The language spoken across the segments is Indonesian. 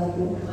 wabarakatuh.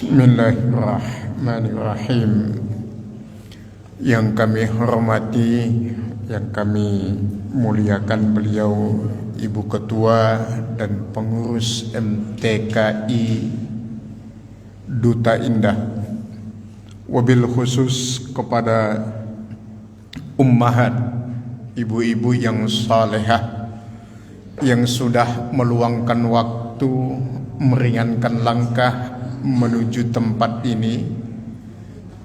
Bismillahirrahmanirrahim. Yang kami hormati, yang kami muliakan beliau Ibu Ketua dan pengurus MTKI Duta Indah. Wabil khusus kepada ummahat, ibu-ibu yang salehah yang sudah meluangkan waktu, meringankan langkah menuju tempat ini,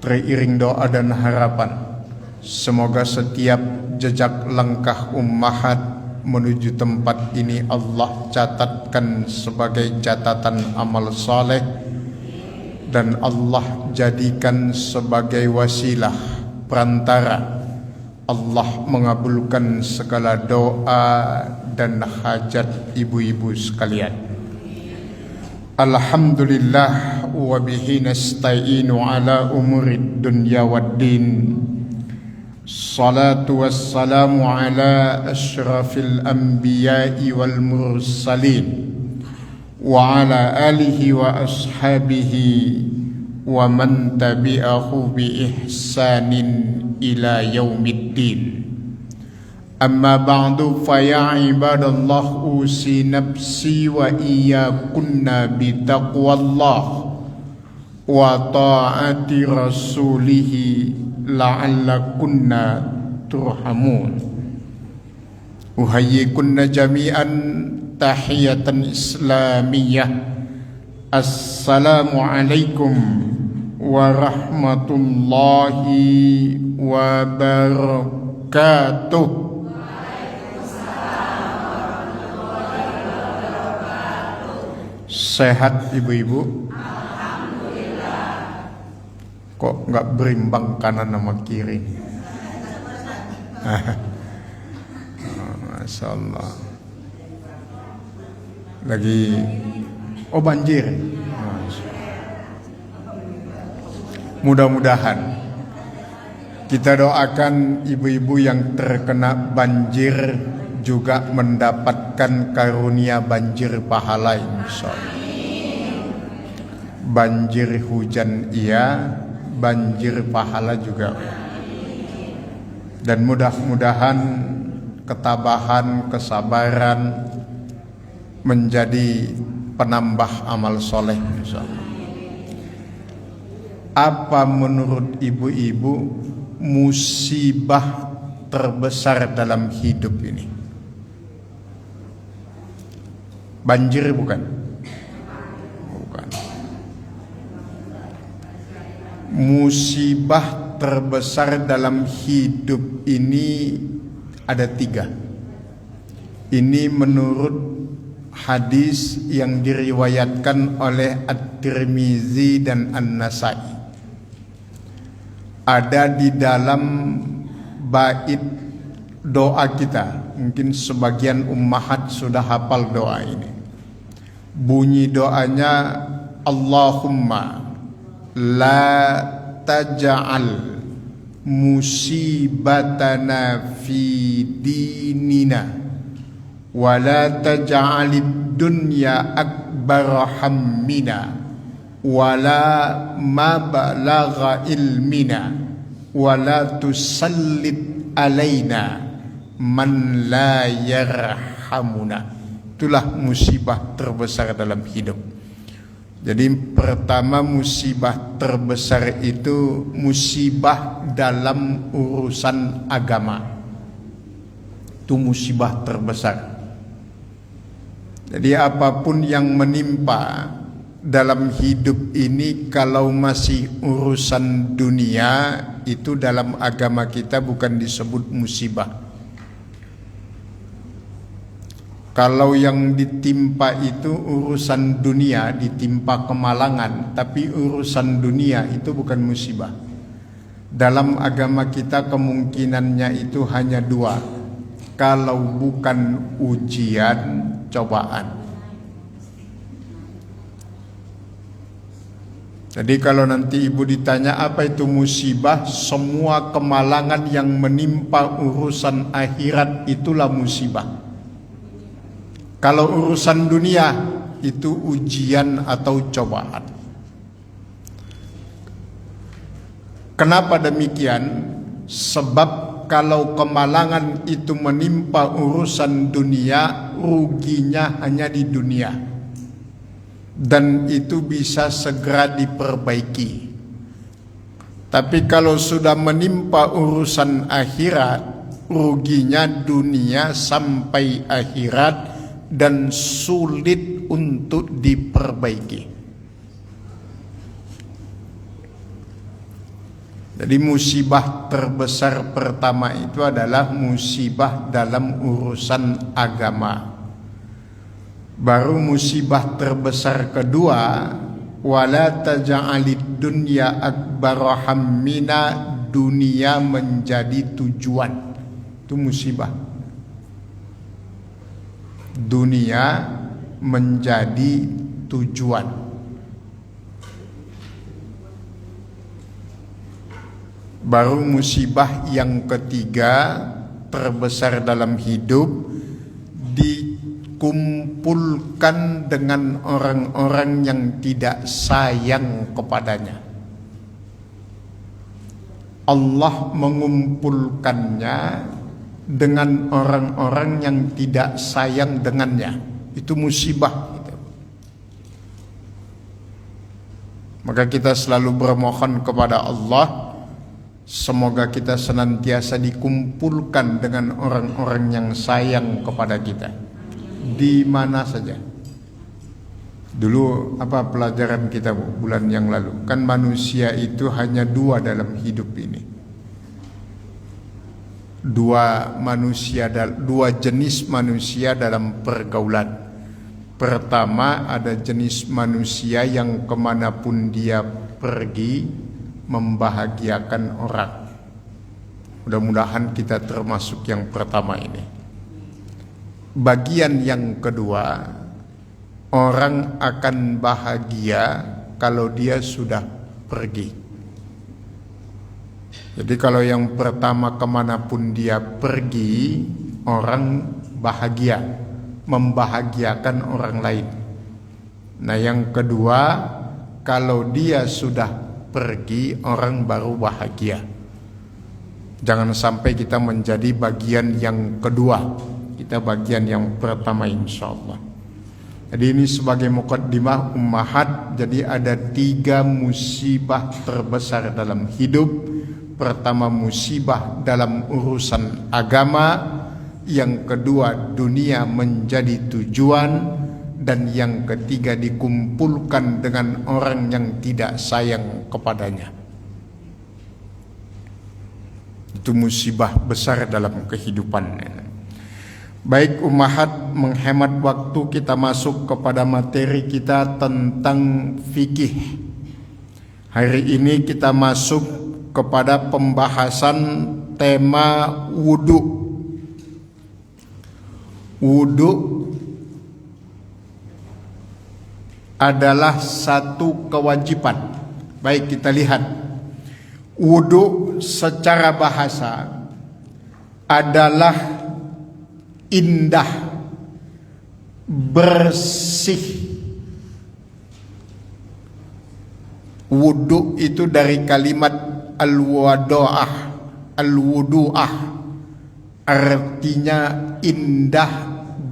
teriring doa dan harapan semoga setiap jejak langkah ummahat menuju tempat ini Allah catatkan sebagai catatan amal saleh dan Allah jadikan sebagai wasilah perantara Allah mengabulkan segala doa dan hajat ibu-ibu sekalian. Alhamdulillah wa bihi nasta'inu ala umurid dunya waddin. Salatu wassalamu ala asyrafil anbiya'i wal mursalin wa ala alihi wa ashabihi wa man tabi'ahu bi ihsanin ila yaumiddin. Amma ba'du fa ya ibadallah usi nafsi wa iyyakunna bi taqwallah wa ta'ati rasulih la'allakunna turhamun. Uhayyikunna jami'an tahiyatan islamiyah. Assalamu alaikum warahmatullahi wabarakatuh. Sehat ibu-ibu? Alhamdulillah. Kok nggak berimbang kanan sama kiri? Masya Allah. Lagi banjir. Mudah-mudahan kita doakan ibu-ibu yang terkena banjir juga mendapatkan karunia banjir pahala insyaallah. Banjir hujan iya, banjir pahala juga. Dan mudah-mudahan ketabahan, kesabaran menjadi penambah amal soleh insyaallah. Apa menurut ibu-ibu musibah terbesar dalam hidup ini? Banjir bukan? Bukan. Musibah terbesar dalam hidup ini ada 3. Ini menurut hadis yang diriwayatkan oleh At-Tirmizi dan An-Nasai. Ada di dalam bait doa kita. Mungkin sebagian ummahat sudah hafal doa ini. Bunyi doanya, Allahumma la taj'al musibatana fi dinina wa la taj'alid dunya akbar hammina wa la mablagha ilmina wa la tusallit alaina man la yarhamuna. Itulah musibah terbesar dalam hidup. Jadi pertama, musibah terbesar itu musibah dalam urusan agama. Itu musibah terbesar. Jadi apapun yang menimpa dalam hidup ini, kalau masih urusan dunia, itu dalam agama kita bukan disebut musibah. Kalau yang ditimpa itu urusan dunia, ditimpa kemalangan, tapi urusan dunia itu bukan musibah. Dalam agama kita kemungkinannya itu hanya dua. Kalau bukan ujian, cobaan. Jadi kalau nanti ibu ditanya apa itu musibah, semua kemalangan yang menimpa urusan akhirat itulah musibah. Kalau urusan dunia itu ujian atau cobaan. Kenapa demikian? Sebab kalau kemalangan itu menimpa urusan dunia, ruginya hanya di dunia. Dan itu bisa segera diperbaiki. Tapi kalau sudah menimpa urusan akhirat, ruginya dunia sampai akhirat dan sulit untuk diperbaiki. Jadi musibah terbesar pertama itu adalah musibah dalam urusan agama. Baru musibah terbesar kedua, wala taj'alid dunya akbar hammina, dunia menjadi tujuan. Itu musibah. Dunia menjadi tujuan. Baru musibah yang ketiga terbesar dalam hidup, dikumpulkan dengan orang-orang yang tidak sayang kepadanya. Allah mengumpulkannya dengan orang-orang yang tidak sayang dengannya. Itu musibah. Maka kita selalu bermohon kepada Allah, semoga kita senantiasa dikumpulkan dengan orang-orang yang sayang kepada kita, di mana saja. Dulu apa pelajaran kita bulan yang lalu? Kan manusia itu hanya dua dalam hidup ini. Dua jenis manusia dalam pergaulan. Pertama, ada jenis manusia yang kemanapun dia pergi membahagiakan orang. Mudah-mudahan kita termasuk yang pertama ini. Bagian yang kedua, orang akan bahagia kalau dia sudah pergi. Jadi kalau yang pertama, kemanapun dia pergi, orang bahagia, membahagiakan orang lain. Nah yang kedua, kalau dia sudah pergi, orang baru bahagia. Jangan sampai kita menjadi bagian yang kedua, kita bagian yang pertama insyaallah. Jadi ini sebagai muqaddimah ummahat. Jadi ada 3 musibah terbesar dalam hidup. Pertama, musibah dalam urusan agama. Yang kedua, dunia menjadi tujuan. Dan yang ketiga, dikumpulkan dengan orang yang tidak sayang kepadanya. Itu musibah besar dalam kehidupan. Baik ummahat, menghemat waktu, kita masuk kepada materi kita tentang fikih. Hari ini kita masuk kepada pembahasan tema wudu. Wudu adalah satu kewajiban. Baik, kita lihat. Wudu secara bahasa adalah indah, bersih. Wudu itu dari kalimat al-wadu'ah, al-wudu'ah, artinya indah,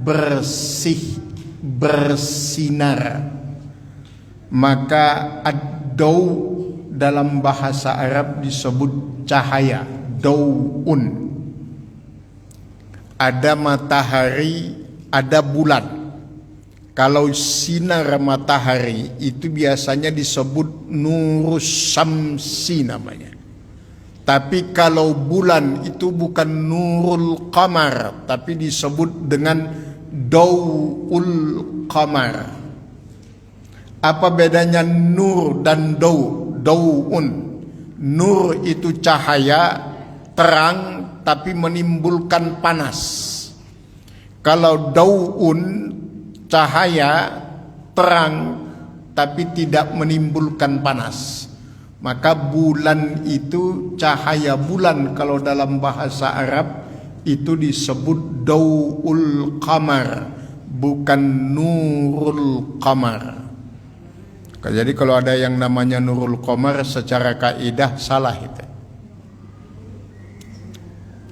bersih, bersinar. Maka ad-daw dalam bahasa Arab disebut cahaya, daw'un. Ada matahari, ada bulan. Kalau sinar matahari itu biasanya disebut nurus syamsi namanya. Tapi kalau bulan itu bukan nurul qamar, tapi disebut dengan daw'ul qamar. Apa bedanya nur dan daw'un? Nur itu cahaya, terang, tapi menimbulkan panas. Kalau daw'un cahaya, terang, tapi tidak menimbulkan panas. Maka bulan itu, cahaya bulan kalau dalam bahasa Arab itu disebut daw'ul qamar, bukan nurul qamar. Jadi kalau ada yang namanya nurul qamar secara kaidah salah itu.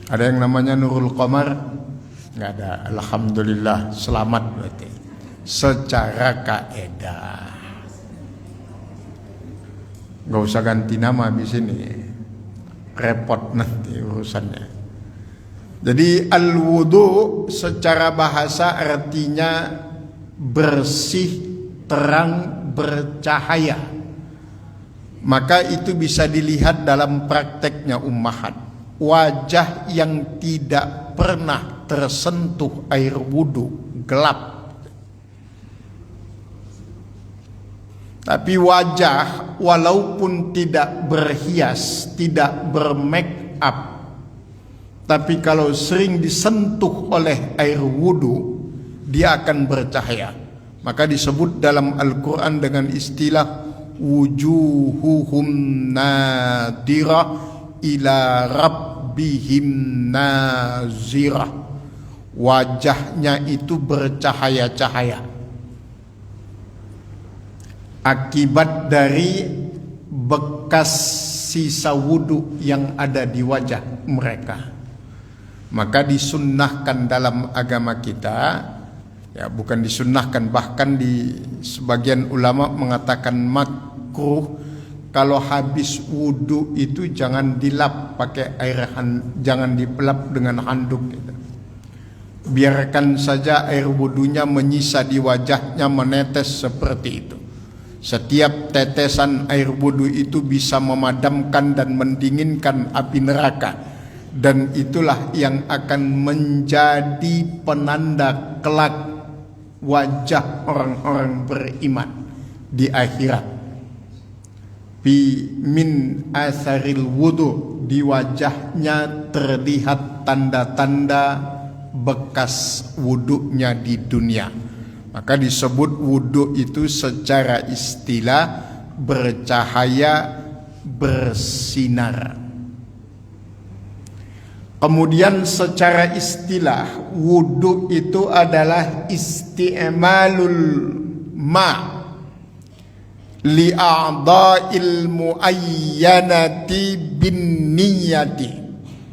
Ada yang namanya nurul qamar? Enggak ada. Alhamdulillah, selamat berarti. Secara kaidah. Gak usah ganti nama di sini, repot nanti urusannya. Jadi al-wudu secara bahasa artinya bersih, terang, bercahaya. Maka itu bisa dilihat dalam prakteknya ummahat. Wajah yang tidak pernah tersentuh air wudu gelap. Tapi wajah walaupun tidak berhias, tidak bermake up, tapi kalau sering disentuh oleh air wudu, dia akan bercahaya. Maka disebut dalam Al-Quran dengan istilah wujuhuhum nadirah ila rabbihim nazirah. Wajahnya itu bercahaya-cahaya akibat dari bekas sisa wudu yang ada di wajah mereka. Maka disunnahkan dalam agama kita, ya bukan disunnahkan, bahkan di sebagian ulama mengatakan makruh, kalau habis wudu itu jangan dilap pakai air, jangan dilap dengan handuk gitu. Biarkan saja air wudunya menyisa di wajahnya, menetes seperti itu. Setiap tetesan air wudu itu bisa memadamkan dan mendinginkan api neraka, dan itulah yang akan menjadi penanda kelak wajah orang-orang beriman di akhirat. Min asaril wudu, di wajahnya terlihat tanda-tanda bekas wudunya di dunia. Maka disebut wudu itu secara istilah bercahaya, bersinar. Kemudian secara istilah wudu itu adalah isti'malul ma li'a'dha'il muayyanati bin niyati,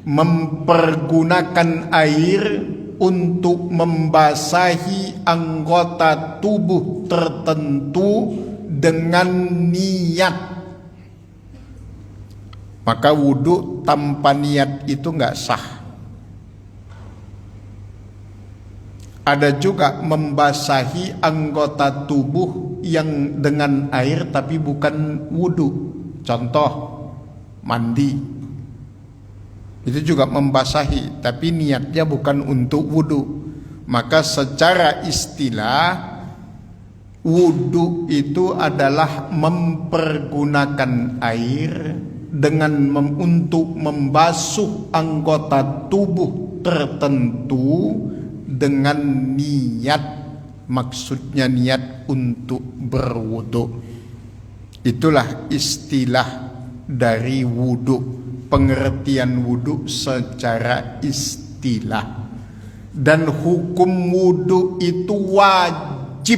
mempergunakan air untuk membasahi anggota tubuh tertentu dengan niat. Maka wudu tanpa niat itu enggak sah. Ada juga membasahi anggota tubuh yang dengan air tapi bukan wudu. Contoh mandi. Itu juga membasahi, tapi niatnya bukan untuk wudu. Maka secara istilah wudu itu adalah mempergunakan air dengan untuk membasuh anggota tubuh tertentu dengan niat, maksudnya niat untuk berwudu. Itulah istilah dari wudu, pengertian wudu secara istilah. Dan hukum wudu itu wajib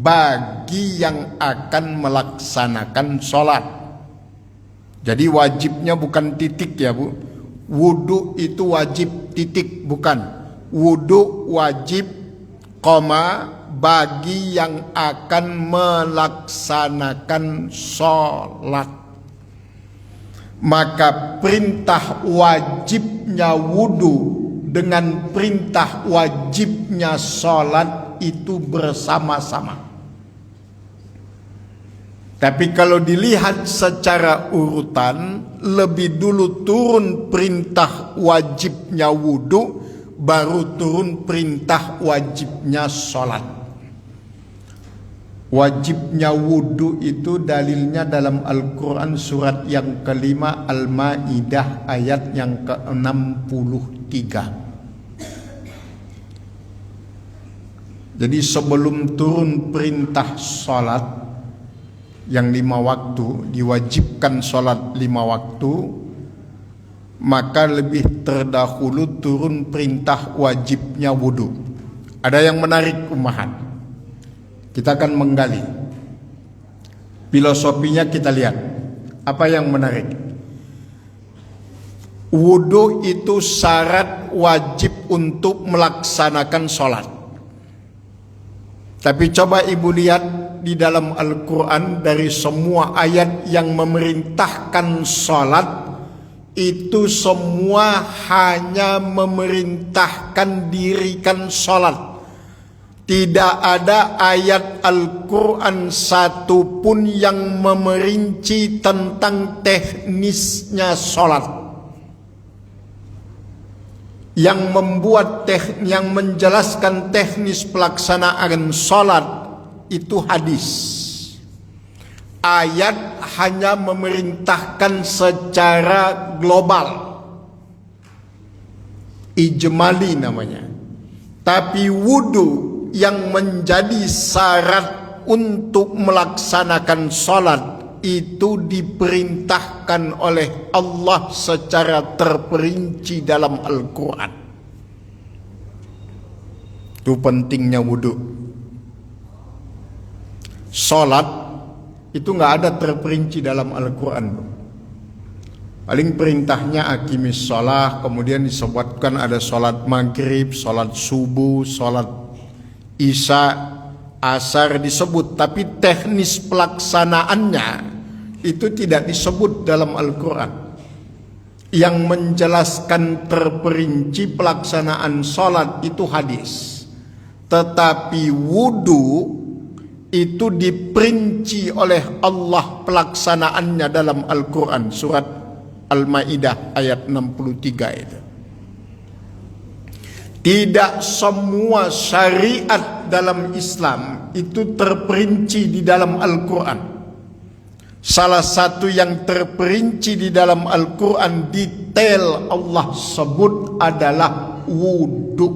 bagi yang akan melaksanakan sholat. Jadi wajibnya bukan titik ya Bu. Wudu itu wajib titik, bukan. Wudu wajib, koma, bagi yang akan melaksanakan sholat. Maka perintah wajibnya wudu dengan perintah wajibnya sholat itu bersama-sama. Tapi kalau dilihat secara urutan, lebih dulu turun perintah wajibnya wudu, baru turun perintah wajibnya sholat. Wajibnya wudu itu dalilnya dalam Al-Quran surat yang kelima, Al-Ma'idah ayat yang ke-63. Jadi sebelum turun perintah sholat yang 5 waktu, diwajibkan sholat 5 waktu, maka lebih terdahulu turun perintah wajibnya wudu. Ada yang menarik ummahat, kita akan menggali filosofinya. Kita lihat apa yang menarik. Wudu itu syarat wajib untuk melaksanakan sholat. Tapi coba ibu lihat di dalam Al-Quran, dari semua ayat yang memerintahkan sholat, itu semua hanya memerintahkan dirikan sholat. Tidak ada ayat Al-Quran satupun yang memerinci tentang teknisnya sholat. Yang menjelaskan teknis pelaksanaan sholat itu hadis. Ayat hanya memerintahkan secara global, ijmali namanya. Tapi wudu yang menjadi syarat untuk melaksanakan sholat itu diperintahkan oleh Allah secara terperinci dalam Al-Quran. Itu pentingnya wudu. Sholat itu nggak ada terperinci dalam Al-Quran. Paling perintahnya akimis sholat, kemudian disebutkan ada sholat maghrib, sholat subuh, sholat isya, asar disebut, tapi teknis pelaksanaannya itu tidak disebut dalam Al-Quran. Yang menjelaskan terperinci pelaksanaan sholat itu hadis. Tetapi wudu itu diperinci oleh Allah pelaksanaannya dalam Al-Quran, surat Al-Ma'idah ayat 63 itu. Tidak semua syariat dalam Islam itu terperinci di dalam Al-Quran. Salah satu yang terperinci di dalam Al-Quran, detail Allah sebut adalah wudu.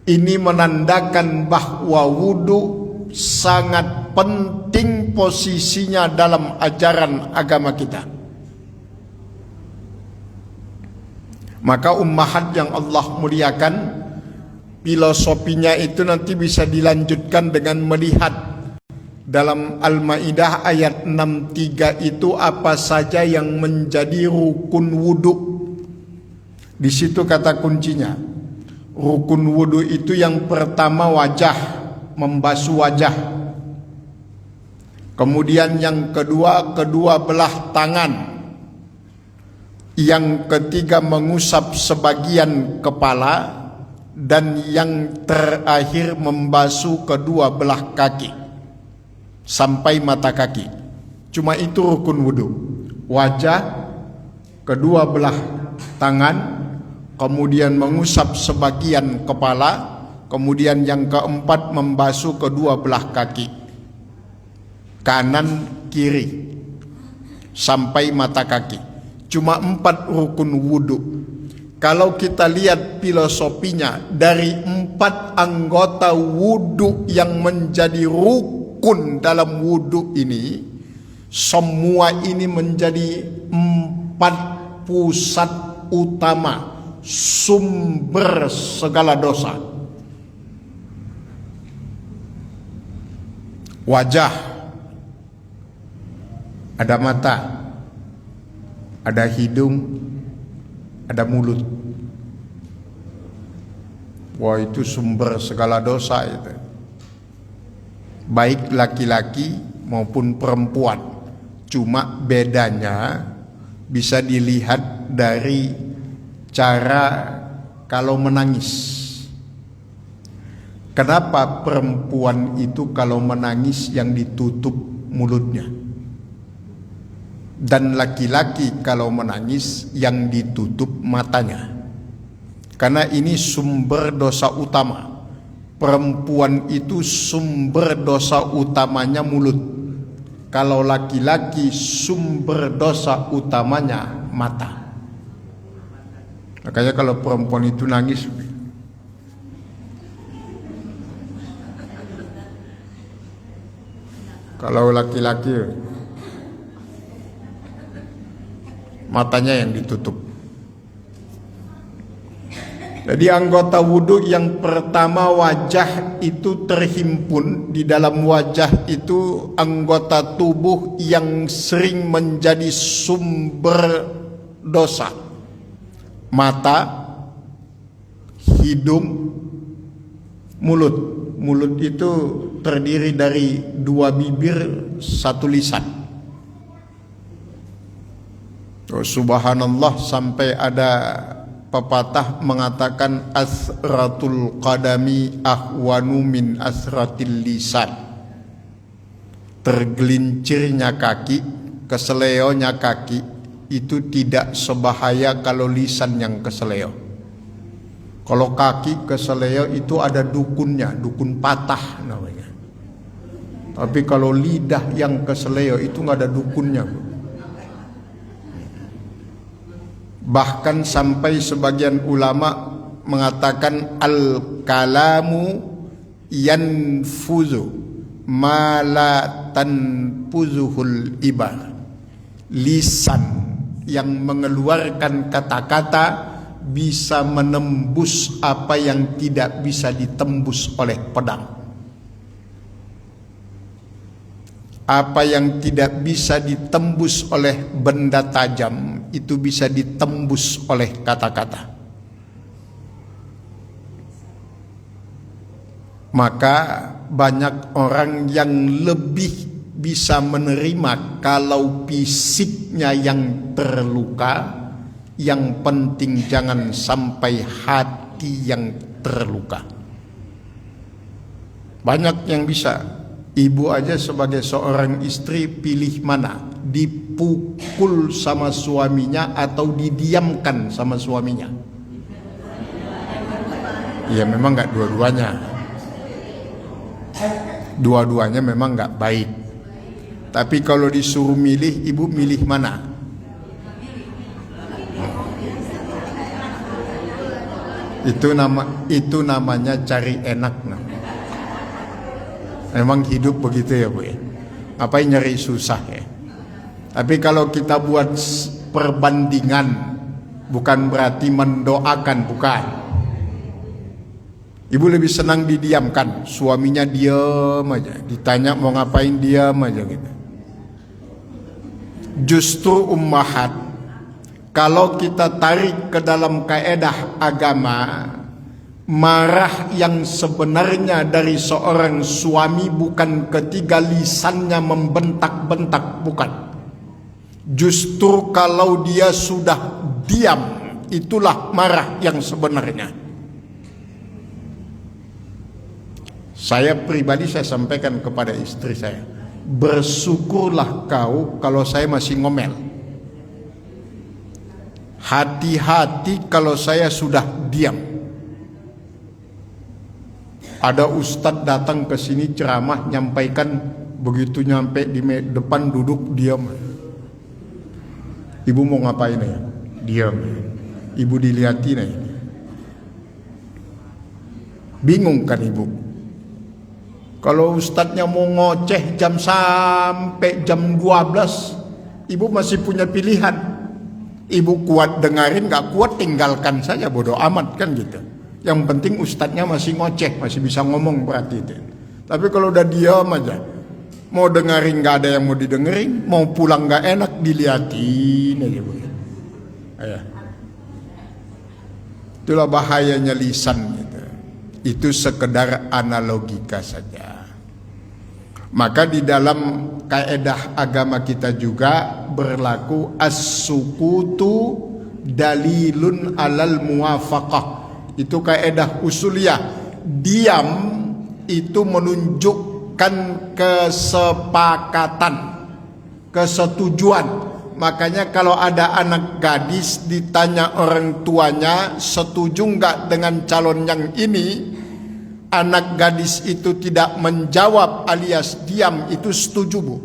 Ini menandakan bahwa wudu sangat penting posisinya dalam ajaran agama kita. Maka ummahat yang Allah muliakan, filosofinya itu nanti bisa dilanjutkan dengan melihat dalam Al-Ma'idah ayat 63 itu apa saja yang menjadi rukun wudu. Di situ kata kuncinya. Rukun wudu itu yang pertama wajah, membasuh wajah. Kemudian yang kedua, kedua belah tangan. Yang ketiga mengusap sebagian kepala. Dan yang terakhir membasuh kedua belah kaki sampai mata kaki. Cuma itu rukun wudu. Wajah, kedua belah tangan, kemudian mengusap sebagian kepala, kemudian yang keempat membasuh kedua belah kaki, kanan kiri sampai mata kaki. Cuma 4 rukun wudu. Kalau kita lihat filosofinya, dari 4 anggota wudhu yang menjadi rukun dalam wudhu ini, semua ini menjadi 4 pusat utama sumber segala dosa. Wajah, ada mata, ada hidung, ada mulut. Wah, itu sumber segala dosa itu. Baik laki-laki maupun perempuan. Cuma bedanya bisa dilihat dari cara kalau menangis. Kenapa perempuan itu kalau menangis yang ditutup mulutnya? Dan laki-laki kalau menangis yang ditutup matanya. Karena ini sumber dosa utama. Perempuan itu sumber dosa utamanya mulut. Kalau laki-laki sumber dosa utamanya mata. Makanya kalau perempuan itu nangis, kalau laki-laki matanya yang ditutup. Jadi anggota wudhu yang pertama, wajah itu terhimpun. Di dalam wajah itu anggota tubuh yang sering menjadi sumber dosa. Mata, hidung, mulut. Mulut itu terdiri dari 2 bibir, 1 lisan. Oh, subhanallah, sampai ada pepatah mengatakan asratul qadami ahwanu min asratil lisan. Tergelincirnya kaki, keseleonya kaki itu tidak sebahaya kalau lisan yang keseleo. Kalau kaki keseleo itu ada dukunnya, dukun patah namanya. Tapi kalau lidah yang keseleo itu nggak ada dukunnya. Bahkan sampai sebagian ulama mengatakan al-kalamu yanfuzu ma la tanfuzuhul ibar. Lisan yang mengeluarkan kata-kata bisa menembus apa yang tidak bisa ditembus oleh pedang. Apa yang tidak bisa ditembus oleh benda tajam itu bisa ditembus oleh kata-kata. Maka banyak orang yang lebih bisa menerima kalau fisiknya yang terluka. Yang penting jangan sampai hati yang terluka. Banyak yang bisa. Ibu aja sebagai seorang istri pilih mana, dipukul sama suaminya atau didiamkan sama suaminya. Ya memang nggak dua-duanya. Dua-duanya memang nggak baik. Tapi kalau disuruh milih, ibu milih mana? Itu namanya cari enak. Memang hidup begitu ya Bu ya. Ngapain nyari susah ya. Tapi kalau kita buat perbandingan, bukan berarti mendoakan, bukan. Ibu lebih senang didiamkan, suaminya diam aja, ditanya mau ngapain diam aja gitu. Justru ummahat, kalau kita tarik ke dalam kaedah agama, marah yang sebenarnya dari seorang suami bukan ketika lisannya membentak-bentak, bukan. Justru kalau dia sudah diam, itulah marah yang sebenarnya. Saya pribadi saya sampaikan kepada istri saya, bersyukurlah kau kalau saya masih ngomel. Hati-hati kalau saya sudah diam. Ada ustadz datang ke sini ceramah, nyampaikan, begitu nyampe di depan duduk diam. Ibu mau ngapain ya? Diam. Ibu dilihatin nih. Bingung kan ibu? Kalau ustadznya mau ngoceh jam sampai jam 12, ibu masih punya pilihan. Ibu kuat dengerin, gak kuat tinggalkan saja, bodoh amat kan gitu. Yang penting ustadznya masih ngoceh, masih bisa ngomong, berarti itu. Tapi kalau udah diam aja, mau dengerin gak ada yang mau didengerin, mau pulang gak enak, dilihatin aja bu. Ayah. Itulah bahayanya lisan gitu. Itu sekedar analogika saja. Maka di dalam kaidah agama kita juga berlaku as-sukutu dalilun alal muwafaqah. Itu kaidah usuliyah. Diam itu menunjukkan kesepakatan, kesetujuan. Makanya kalau ada anak gadis ditanya orang tuanya setuju nggak dengan calon yang ini, anak gadis itu tidak menjawab alias diam, itu setuju bu.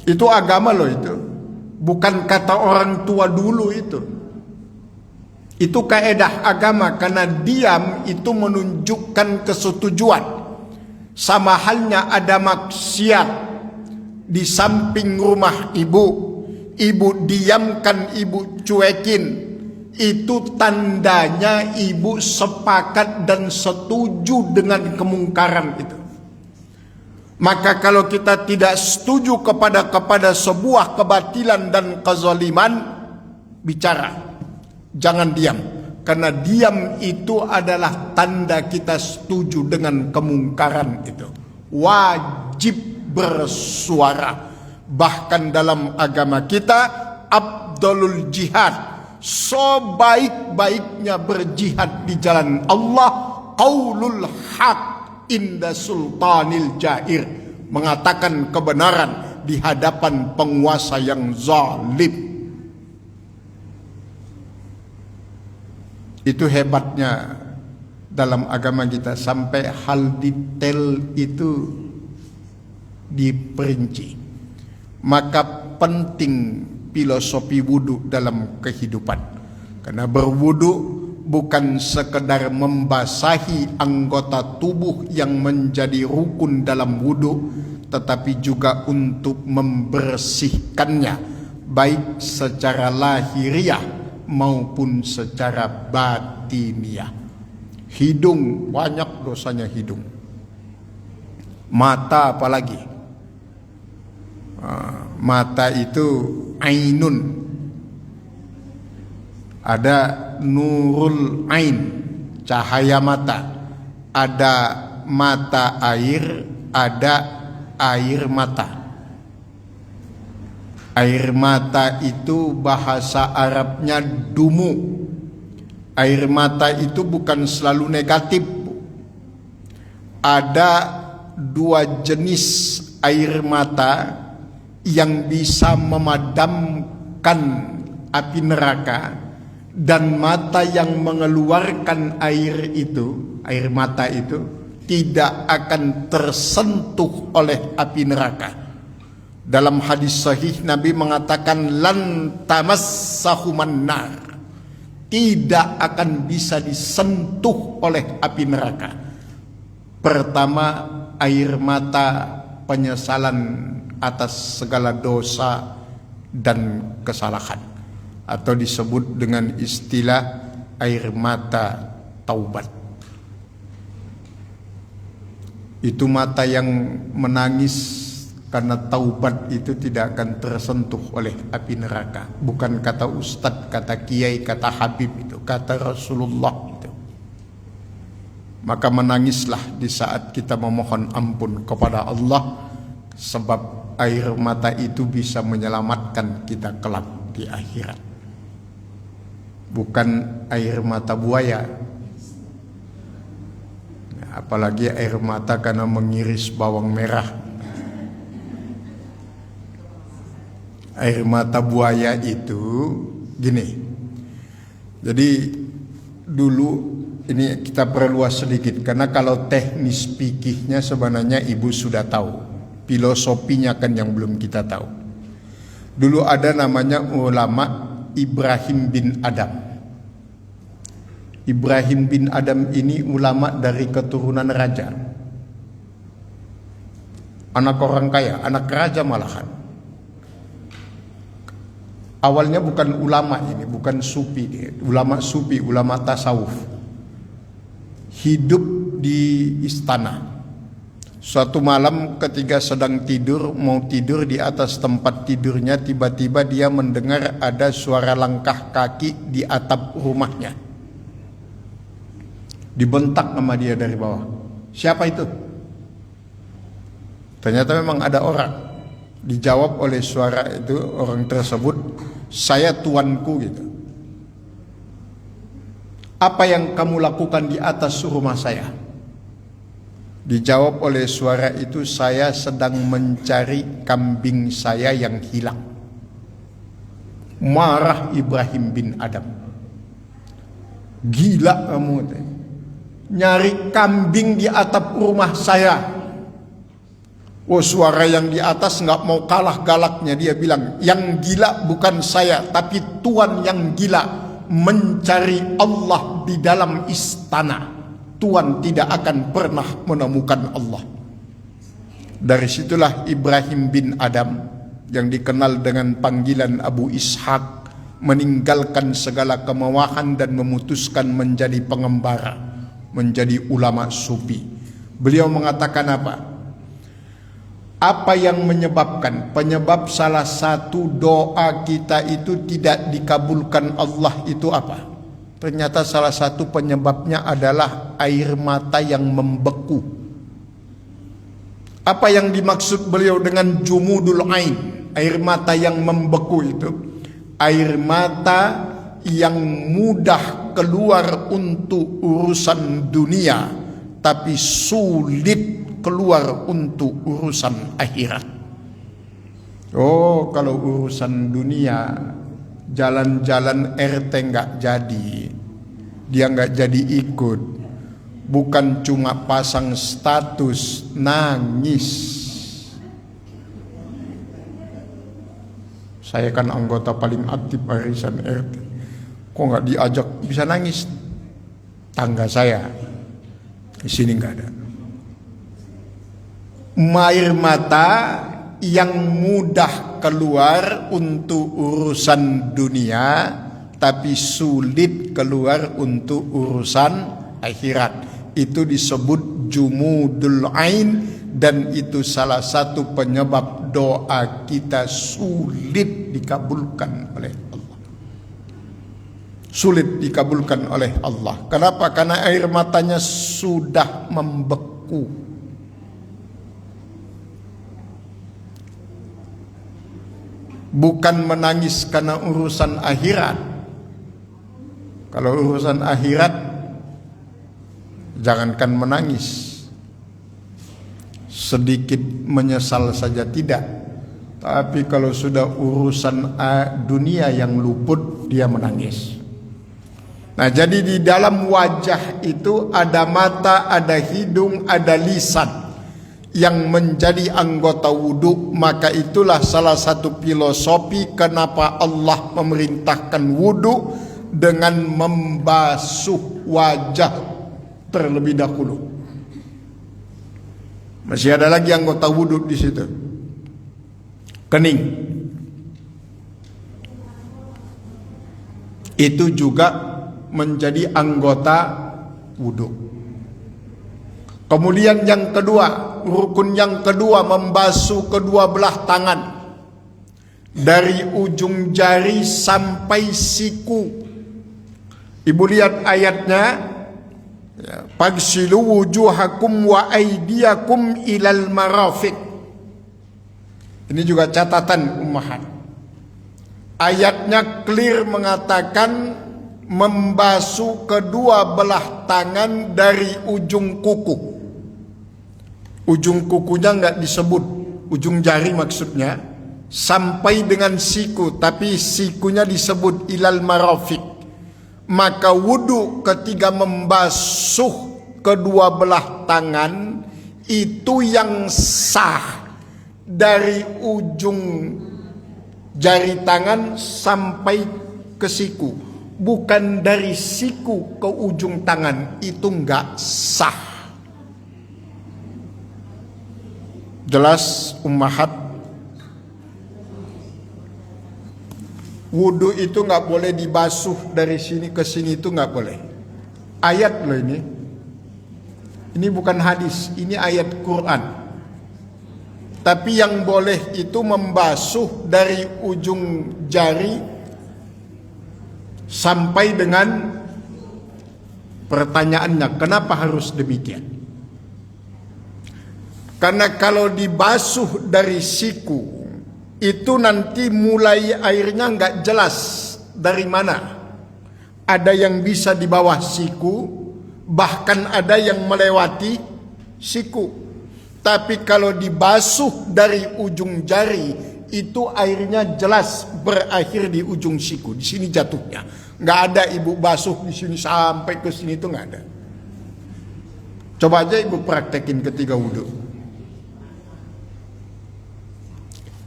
Itu agama loh itu. Bukan kata orang tua dulu itu. Itu kaedah agama karena diam itu menunjukkan kesetujuan. Sama halnya ada maksiat di samping rumah ibu, ibu diamkan, ibu cuekin, itu tandanya ibu sepakat dan setuju dengan kemungkaran itu. Maka kalau kita tidak setuju kepada sebuah kebatilan dan kezaliman, bicara, jangan diam. Karena diam itu adalah tanda kita setuju dengan kemungkaran itu. Wajib bersuara. Bahkan dalam agama kita, afdalul jihad, sebaik-baiknya berjihad di jalan Allah, qaulul haq inda sultanil jair, mengatakan kebenaran di hadapan penguasa yang zalim. Itu hebatnya dalam agama kita, sampai hal detail itu diperinci. Maka penting filosofi wudu dalam kehidupan, karena berwudu bukan sekedar membasahi anggota tubuh yang menjadi rukun dalam wudu, tetapi juga untuk membersihkannya baik secara lahiriah maupun secara batiniah. Hidung, banyak dosanya hidung. Mata apalagi. Mata itu ainun, ada nurul ain, cahaya mata, ada mata air, ada air mata. Air mata itu bahasa Arabnya dumu. Air mata itu bukan selalu negatif. Ada dua jenis air mata yang bisa memadamkan api neraka, dan mata yang mengeluarkan air itu, air mata itu tidak akan tersentuh oleh api neraka. Dalam hadis sahih Nabi mengatakan lan tamassahuman nar, tidak akan bisa disentuh oleh api neraka. Pertama, air mata penyesalan atas segala dosa dan kesalahan, atau disebut dengan istilah air mata taubat. Itu mata yang menangis karena taubat itu tidak akan tersentuh oleh api neraka. Bukan kata ustadz, kata kiai, kata habib, itu kata Rasulullah itu. Maka menangislah di saat kita memohon ampun kepada Allah, sebab air mata itu bisa menyelamatkan kita kelak di akhirat. Bukan air mata buaya. Apalagi air mata karena mengiris bawang merah. Air mata buaya itu gini. Jadi dulu ini kita perluas sedikit, karena kalau teknis fikihnya sebenarnya ibu sudah tahu. Filosofinya kan yang belum kita tahu. Dulu ada namanya ulama Ibrahim bin Adam. Ibrahim bin Adam ini ulama dari keturunan raja, anak orang kaya, anak raja malahan. Awalnya bukan ulama ini, bukan sufi, ulama sufi, ulama tasawuf. Hidup di istana. Suatu malam ketika sedang tidur, mau tidur di atas tempat tidurnya, tiba-tiba dia mendengar ada suara langkah kaki di atap rumahnya. Dibentak sama dia dari bawah. Siapa itu? Ternyata memang ada orang. Dijawab oleh suara itu, orang tersebut, saya tuanku gitu. Apa yang kamu lakukan di atas rumah saya? Dijawab oleh suara itu, saya sedang mencari kambing saya yang hilang. Marah Ibrahim bin Adam. Gila kamu, nyari kambing di atap rumah saya. Oh, suara yang di atas nggak mau kalah galaknya, dia bilang, yang gila bukan saya, tapi Tuan yang gila mencari Allah di dalam istana. Tuan tidak akan pernah menemukan Allah. Dari situlah Ibrahim bin Adam yang dikenal dengan panggilan Abu Ishaq meninggalkan segala kemewahan dan memutuskan menjadi pengembara, menjadi ulama sufi. Beliau mengatakan apa? Apa yang menyebabkan, penyebab salah satu doa kita itu tidak dikabulkan Allah itu apa? Ternyata salah satu penyebabnya adalah air mata yang membeku. Apa yang dimaksud beliau dengan jumudul ain, air mata yang membeku itu? Air mata yang mudah keluar untuk urusan dunia, tapi sulit keluar untuk urusan akhirat. Oh, kalau urusan dunia, jalan-jalan RT nggak jadi, dia nggak jadi ikut. Bukan cuma pasang status, nangis. Saya kan anggota paling aktif arisan RT, kok nggak diajak, bisa nangis. Tangga saya di sini nggak ada. Air mata yang mudah keluar untuk urusan dunia, tapi sulit keluar untuk urusan akhirat. Itu disebut jumudul ain, dan itu salah satu penyebab doa kita sulit dikabulkan oleh Allah. Sulit dikabulkan oleh Allah. Kenapa? Karena air matanya sudah membeku. Bukan menangis karena urusan akhirat. Kalau urusan akhirat, jangankan menangis, sedikit menyesal saja tidak. Tapi kalau sudah urusan dunia yang luput, dia menangis. Nah, jadi di dalam wajah itu ada mata, ada hidung, ada lisan yang menjadi anggota wudhu. Maka itulah salah satu filosofi kenapa Allah memerintahkan wudhu dengan membasuh wajah terlebih dahulu. Masih ada lagi anggota wudhu di situ, kening. Itu juga menjadi anggota wudhu. Kemudian yang kedua, rukun yang kedua, membasuh kedua belah tangan dari ujung jari sampai siku. Ibu lihat ayatnya, Fagsilu wujuhakum wa aydiyakum ilal marafiq. Ini juga catatan ummahat. Ayatnya clear mengatakan membasuh kedua belah tangan dari ujung kuku. Ujung kukunya nggak disebut, ujung jari maksudnya, sampai dengan siku, tapi sikunya disebut ilal marafiq. Maka wudu ketika membasuh kedua belah tangan itu yang sah dari ujung jari tangan sampai ke siku, bukan dari siku ke ujung tangan, itu enggak sah. Jelas ummahat? Wudu itu nggak boleh dibasuh dari sini ke sini, itu nggak boleh. Ayat loh ini. Ini bukan hadis, ini ayat Quran. Tapi yang boleh itu membasuh dari ujung jari sampai dengan pertanyaannya, kenapa harus demikian? Karena kalau dibasuh dari siku, itu nanti mulai airnya nggak jelas dari mana. Ada yang bisa di bawah siku, bahkan ada yang melewati siku. Tapi kalau dibasuh dari ujung jari, itu airnya jelas berakhir di ujung siku. Di sini jatuhnya. Nggak ada ibu basuh di sini sampai ke sini, itu nggak ada. Coba aja ibu praktekin ketika wudhu.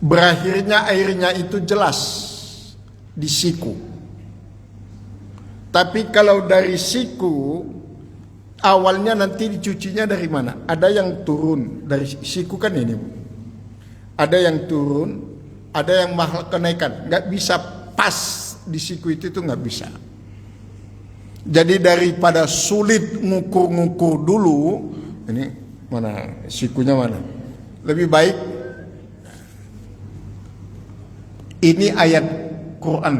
Berakhirnya airnya itu jelas di siku. Tapi kalau dari siku, awalnya nanti dicucinya dari mana? Ada yang turun dari siku kan ini. Ada yang turun, ada yang mahal kenaikan. Nggak bisa pas di siku itu nggak bisa. Jadi daripada sulit ngukur-ngukur dulu, ini mana sikunya mana? Lebih baik. Ini ayat Quran.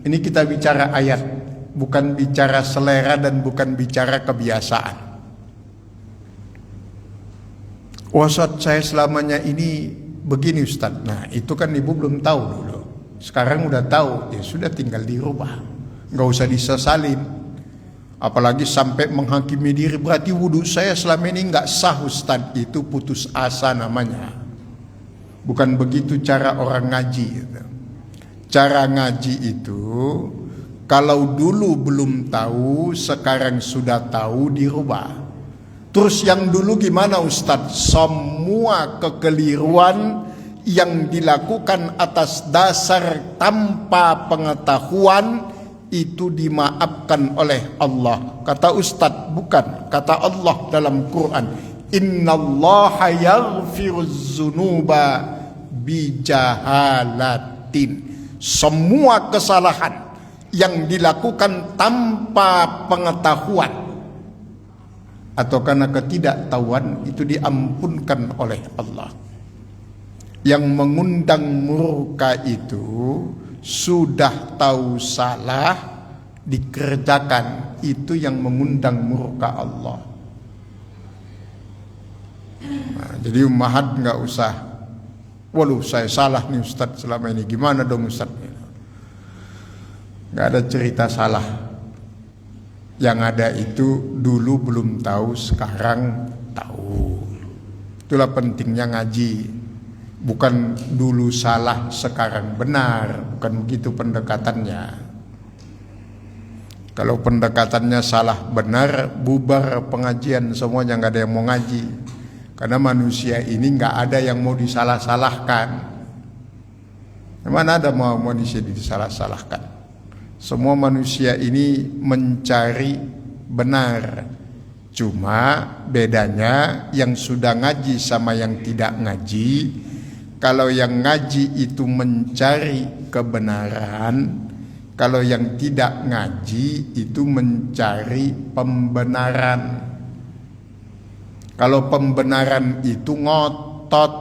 Ini kita bicara ayat, bukan bicara selera dan bukan bicara kebiasaan. Ustaz, saya selamanya ini begini Ustaz. Nah, itu kan ibu belum tahu dulu. Sekarang udah tahu, ya sudah tinggal dirubah. Nggak usah disesalin. Apalagi sampai menghakimi diri, berarti wudhu saya selama ini nggak sah Ustaz. Itu putus asa namanya. Bukan begitu cara orang ngaji gitu. Cara ngaji itu, kalau dulu belum tahu, sekarang sudah tahu, dirubah. Terus yang dulu gimana Ustadz? Semua kekeliruan yang dilakukan atas dasar tanpa pengetahuan, itu dimaafkan oleh Allah. Kata Ustadz, bukan. Kata Allah dalam Quran, Innallaha yaghfiruz dzunuba bijahalatin. Semua kesalahan yang dilakukan tanpa pengetahuan atau karena ketidaktahuan itu diampunkan oleh Allah. Yang mengundang murka itu sudah tahu salah dikerjakan, itu yang mengundang murka Allah. Nah, jadi ummahat nggak usah, waduh saya salah nih Ustadz selama ini, gimana dong Ustadz? Nggak ada cerita salah. Yang ada itu dulu belum tahu, sekarang tahu. Itulah pentingnya ngaji. Bukan dulu salah, sekarang benar. Bukan begitu pendekatannya. Kalau pendekatannya salah benar, bubar pengajian, semuanya nggak ada yang mau ngaji. Karena manusia ini nggak ada yang mau disalah-salahkan. Mana ada mau manusia disalah-salahkan? Semua manusia ini mencari benar. Cuma bedanya yang sudah ngaji sama yang tidak ngaji. Kalau yang ngaji itu mencari kebenaran, kalau yang tidak ngaji itu mencari pembenaran. Kalau pembenaran itu ngotot,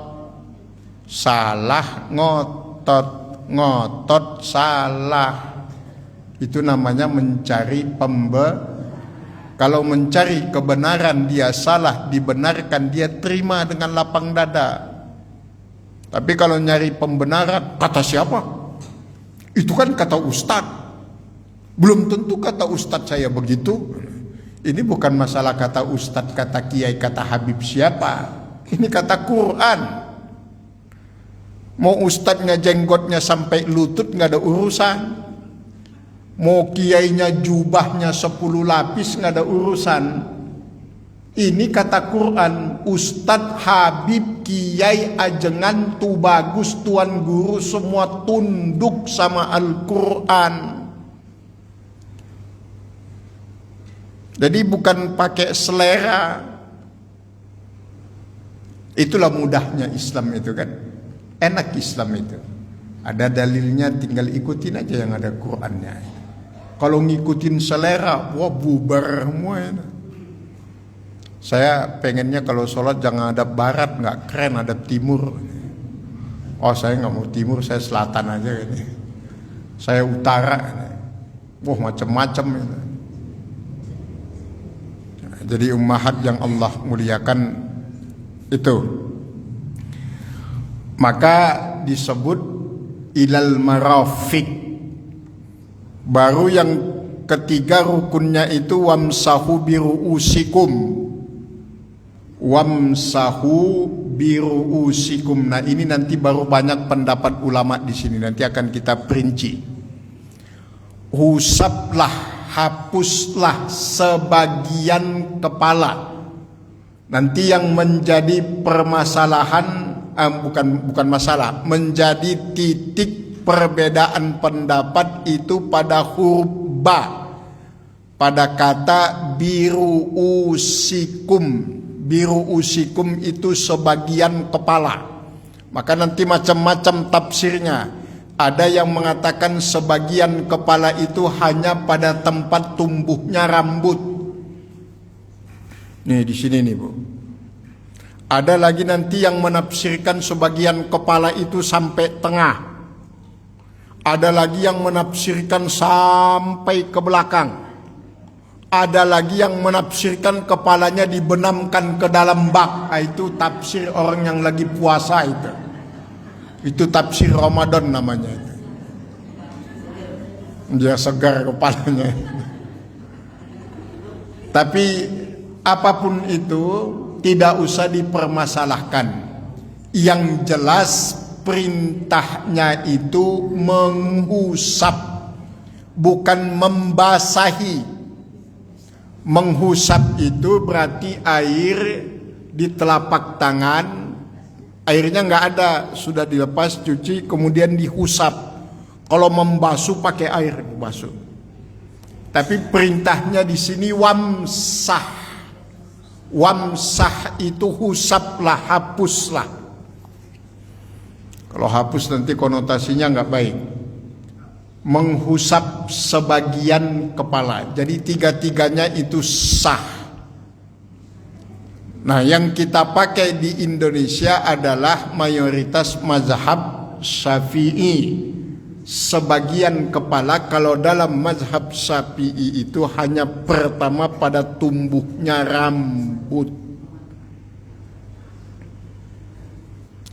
salah ngotot, ngotot salah. Itu namanya mencari Kalau mencari kebenaran dia salah, dibenarkan dia terima dengan lapang dada. Tapi kalau nyari pembenaran, kata siapa? Itu kan kata Ustadz. Belum tentu kata Ustadz saya begitu. Ini bukan masalah kata Ustadz, kata Kiai, kata Habib siapa. Ini kata Quran. Mau Ustadznya jenggotnya sampai lutut nggak ada urusan. Mau kiainya jubahnya 10 lapis nggak ada urusan. Ini kata Quran. Ustadz, Habib, kiai, ajengan, tu bagus, tuan guru semua tunduk sama Al-Quran. Jadi bukan pakai selera. Itulah mudahnya Islam itu kan. Enak Islam itu. Ada dalilnya, tinggal ikutin aja yang ada Qur'annya. Kalau ngikutin selera, wah bubar semua itu. Saya pengennya kalau sholat jangan hadap barat, nggak keren, hadap timur. Oh saya nggak mau timur, saya selatan aja ini. Saya utara. Wah macam-macam itu. Jadi ummahat yang Allah muliakan itu, maka disebut ilal marafiq. Baru yang ketiga rukunnya itu wamsahu biruusikum. Wamsahu biruusikum. Nah ini nanti baru banyak pendapat ulama di sini. Nanti akan kita perinci. Husaplah, hapuslah sebagian kepala. Nanti yang menjadi permasalahan bukan masalah, menjadi titik perbedaan pendapat itu pada huruf ba, pada kata biruusikum. Biruusikum itu sebagian kepala. Maka nanti macam-macam tafsirnya. Ada yang mengatakan sebagian kepala itu hanya pada tempat tumbuhnya rambut. Nih di sini nih Bu. Ada lagi nanti yang menafsirkan sebagian kepala itu sampai tengah. Ada lagi yang menafsirkan sampai ke belakang. Ada lagi yang menafsirkan kepalanya dibenamkan ke dalam bak. Itu tafsir orang yang lagi puasa itu. Itu tafsir Ramadan namanya itu. Dia segar kepalanya. Tapi apapun itu tidak usah dipermasalahkan. Yang jelas perintahnya itu menghusap, bukan membasahi. Menghusap itu berarti air di telapak tangan. Airnya nggak ada, sudah dilepas, cuci, kemudian dihusap. Kalau membasuh pakai air basuh. Tapi perintahnya di sini wamsah. Wamsah itu husaplah, hapuslah. Kalau hapus nanti konotasinya nggak baik. Menghusap sebagian kepala. Jadi tiga-tiganya itu sah. Nah, yang kita pakai di Indonesia adalah mayoritas mazhab Syafi'i. Sebagian kepala, kalau dalam mazhab Syafi'i itu hanya pertama pada tumbuhnya rambut.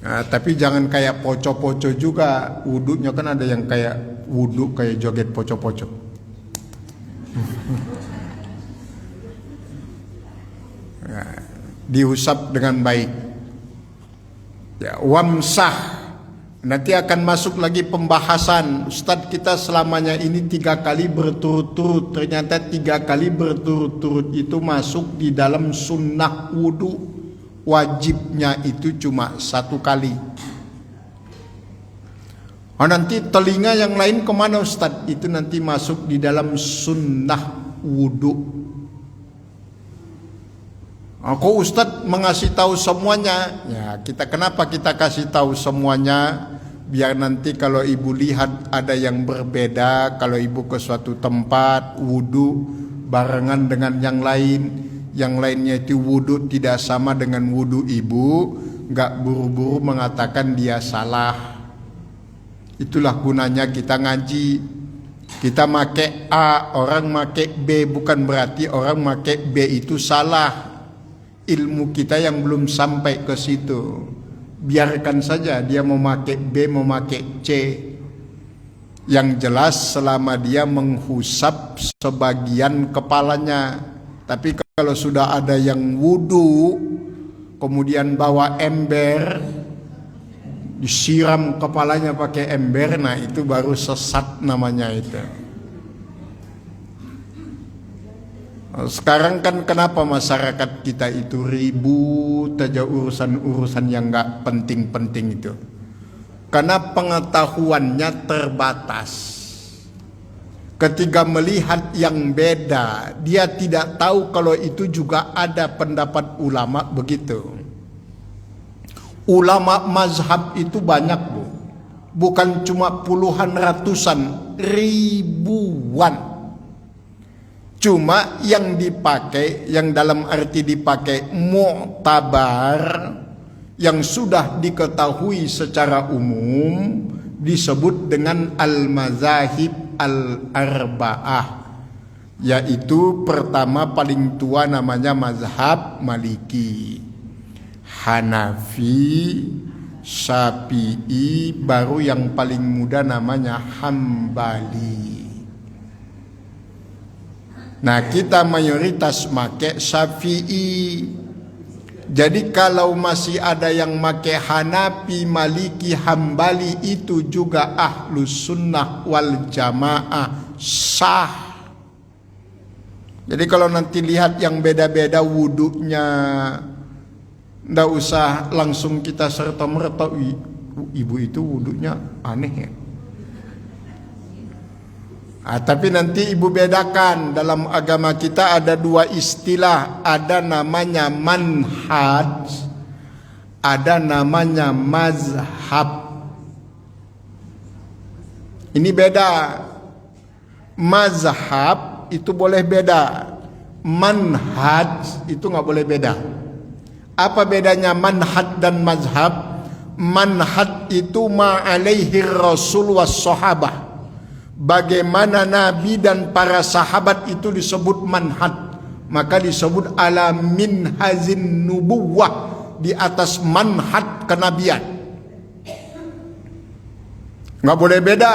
Nah, tapi jangan kayak poco-poco juga. Wudhunya kan ada yang kayak wudhu kayak joget poco-poco. Nah, diusap dengan baik. Ya, wamsah. Nanti akan masuk lagi pembahasan. Ustadz, kita selamanya ini 3 kali berturut-turut. Ternyata 3 kali berturut-turut itu masuk di dalam sunnah wudhu. Wajibnya itu cuma 1 kali. Oh, nanti telinga yang lain kemana Ustadz? Itu nanti masuk di dalam sunnah wudhu. Kok Ustadz mengasih tahu semuanya? Ya, kenapa kita kasih tahu semuanya? Biar nanti kalau ibu lihat ada yang berbeda, kalau ibu ke suatu tempat wudhu barengan dengan yang lainnya itu wudhu tidak sama dengan wudhu ibu, nggak buru-buru mengatakan dia salah. Itulah gunanya kita ngaji. Kita make A, orang make B, bukan berarti orang make B itu salah. Ilmu kita yang belum sampai ke situ. Biarkan saja dia mau pakai B, mau pakai C. Yang jelas selama dia menghusap sebagian kepalanya. Tapi kalau sudah ada yang wudu, kemudian bawa ember, disiram kepalanya pakai ember, nah itu baru sesat namanya itu. Sekarang kan kenapa masyarakat kita itu ribut aja urusan-urusan yang gak penting-penting itu? Karena pengetahuannya terbatas. ketika melihat yang beda, dia tidak tahu kalau itu juga ada pendapat ulama begitu. Ulama mazhab itu banyak, Bu. Bukan cuma puluhan, ratusan, ribuan. Cuma yang dipakai, yang dalam arti dipakai mu'tabar, yang sudah diketahui secara umum, disebut dengan al-mazahib al-arba'ah, yaitu pertama paling tua namanya mazhab Maliki, Hanafi, Syafi'i, baru yang paling muda namanya Hambali. Nah, kita mayoritas make Syafi'i. Jadi kalau masih ada yang make Hanafi, Maliki, Hambali, itu juga ahlus sunnah wal jamaah, sah. Jadi kalau nanti lihat yang beda-beda wudunya, ndak usah langsung kita serta-merta, ibu itu wudunya aneh ya. Tapi nanti ibu bedakan, dalam agama kita ada dua istilah, ada namanya manhaj, ada namanya mazhab. Ini beda. Mazhab itu boleh beda, manhaj itu nggak boleh beda. Apa bedanya manhaj dan mazhab? Manhaj itu ma'alaihi rasul was sahabah, bagaimana Nabi dan para sahabat itu disebut manhaj, maka disebut ala minhazin nubuwah, di atas manhaj kenabian. Nggak boleh beda.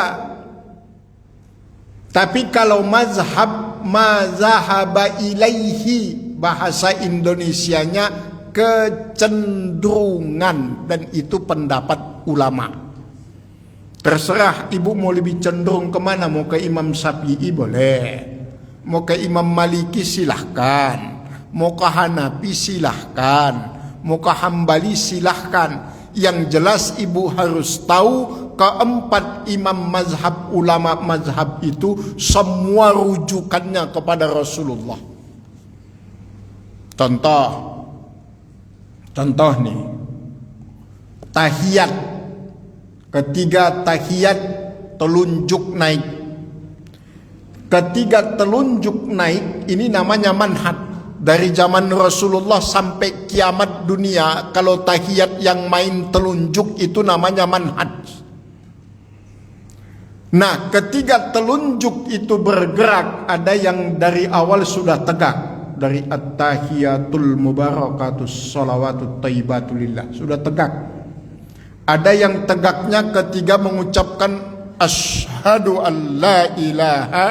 Tapi kalau mazhab, mazahaba ilaihi, bahasa Indonesianya kecenderungan, dan itu pendapat ulama. Terserah ibu mau lebih cenderung kemana, mau ke Imam Syafi'i boleh, mau ke Imam Maliki silahkan, mau ke Hanafi silahkan, mau ke Hambali silahkan. Yang jelas ibu harus tahu keempat imam mazhab, ulama mazhab itu semua rujukannya kepada Rasulullah. Contoh nih, tahiyat. Ketiga tahiyat telunjuk naik. Ketiga telunjuk naik ini namanya manhaj. Dari zaman Rasulullah sampai kiamat dunia, kalau tahiyat yang main telunjuk itu namanya manhaj. Nah, ketiga telunjuk itu bergerak, ada yang dari awal sudah tegak, dari at-tahiyatul mubarakatus sholawatut thayyibatulillah, sudah tegak. Ada yang tegaknya ketika mengucapkan asyhadu an la ilaha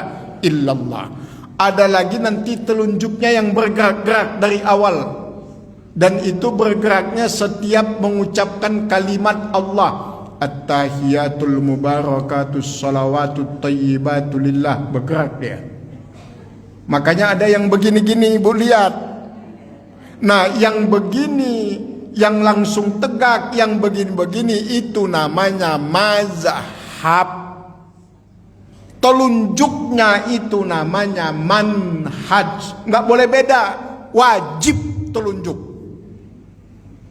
illallah. Ada lagi nanti telunjuknya yang bergerak-gerak dari awal, dan itu bergeraknya setiap mengucapkan kalimat Allah, at-tahiyatul mubarakatus sholawatut thayyibatulillah, bergerak dia. Makanya ada yang begini-gini, ibu lihat. Nah, yang begini, yang langsung tegak, yang begini-begini, itu namanya mazhab. Telunjuknya itu namanya manhaj. Nggak boleh beda, wajib telunjuk.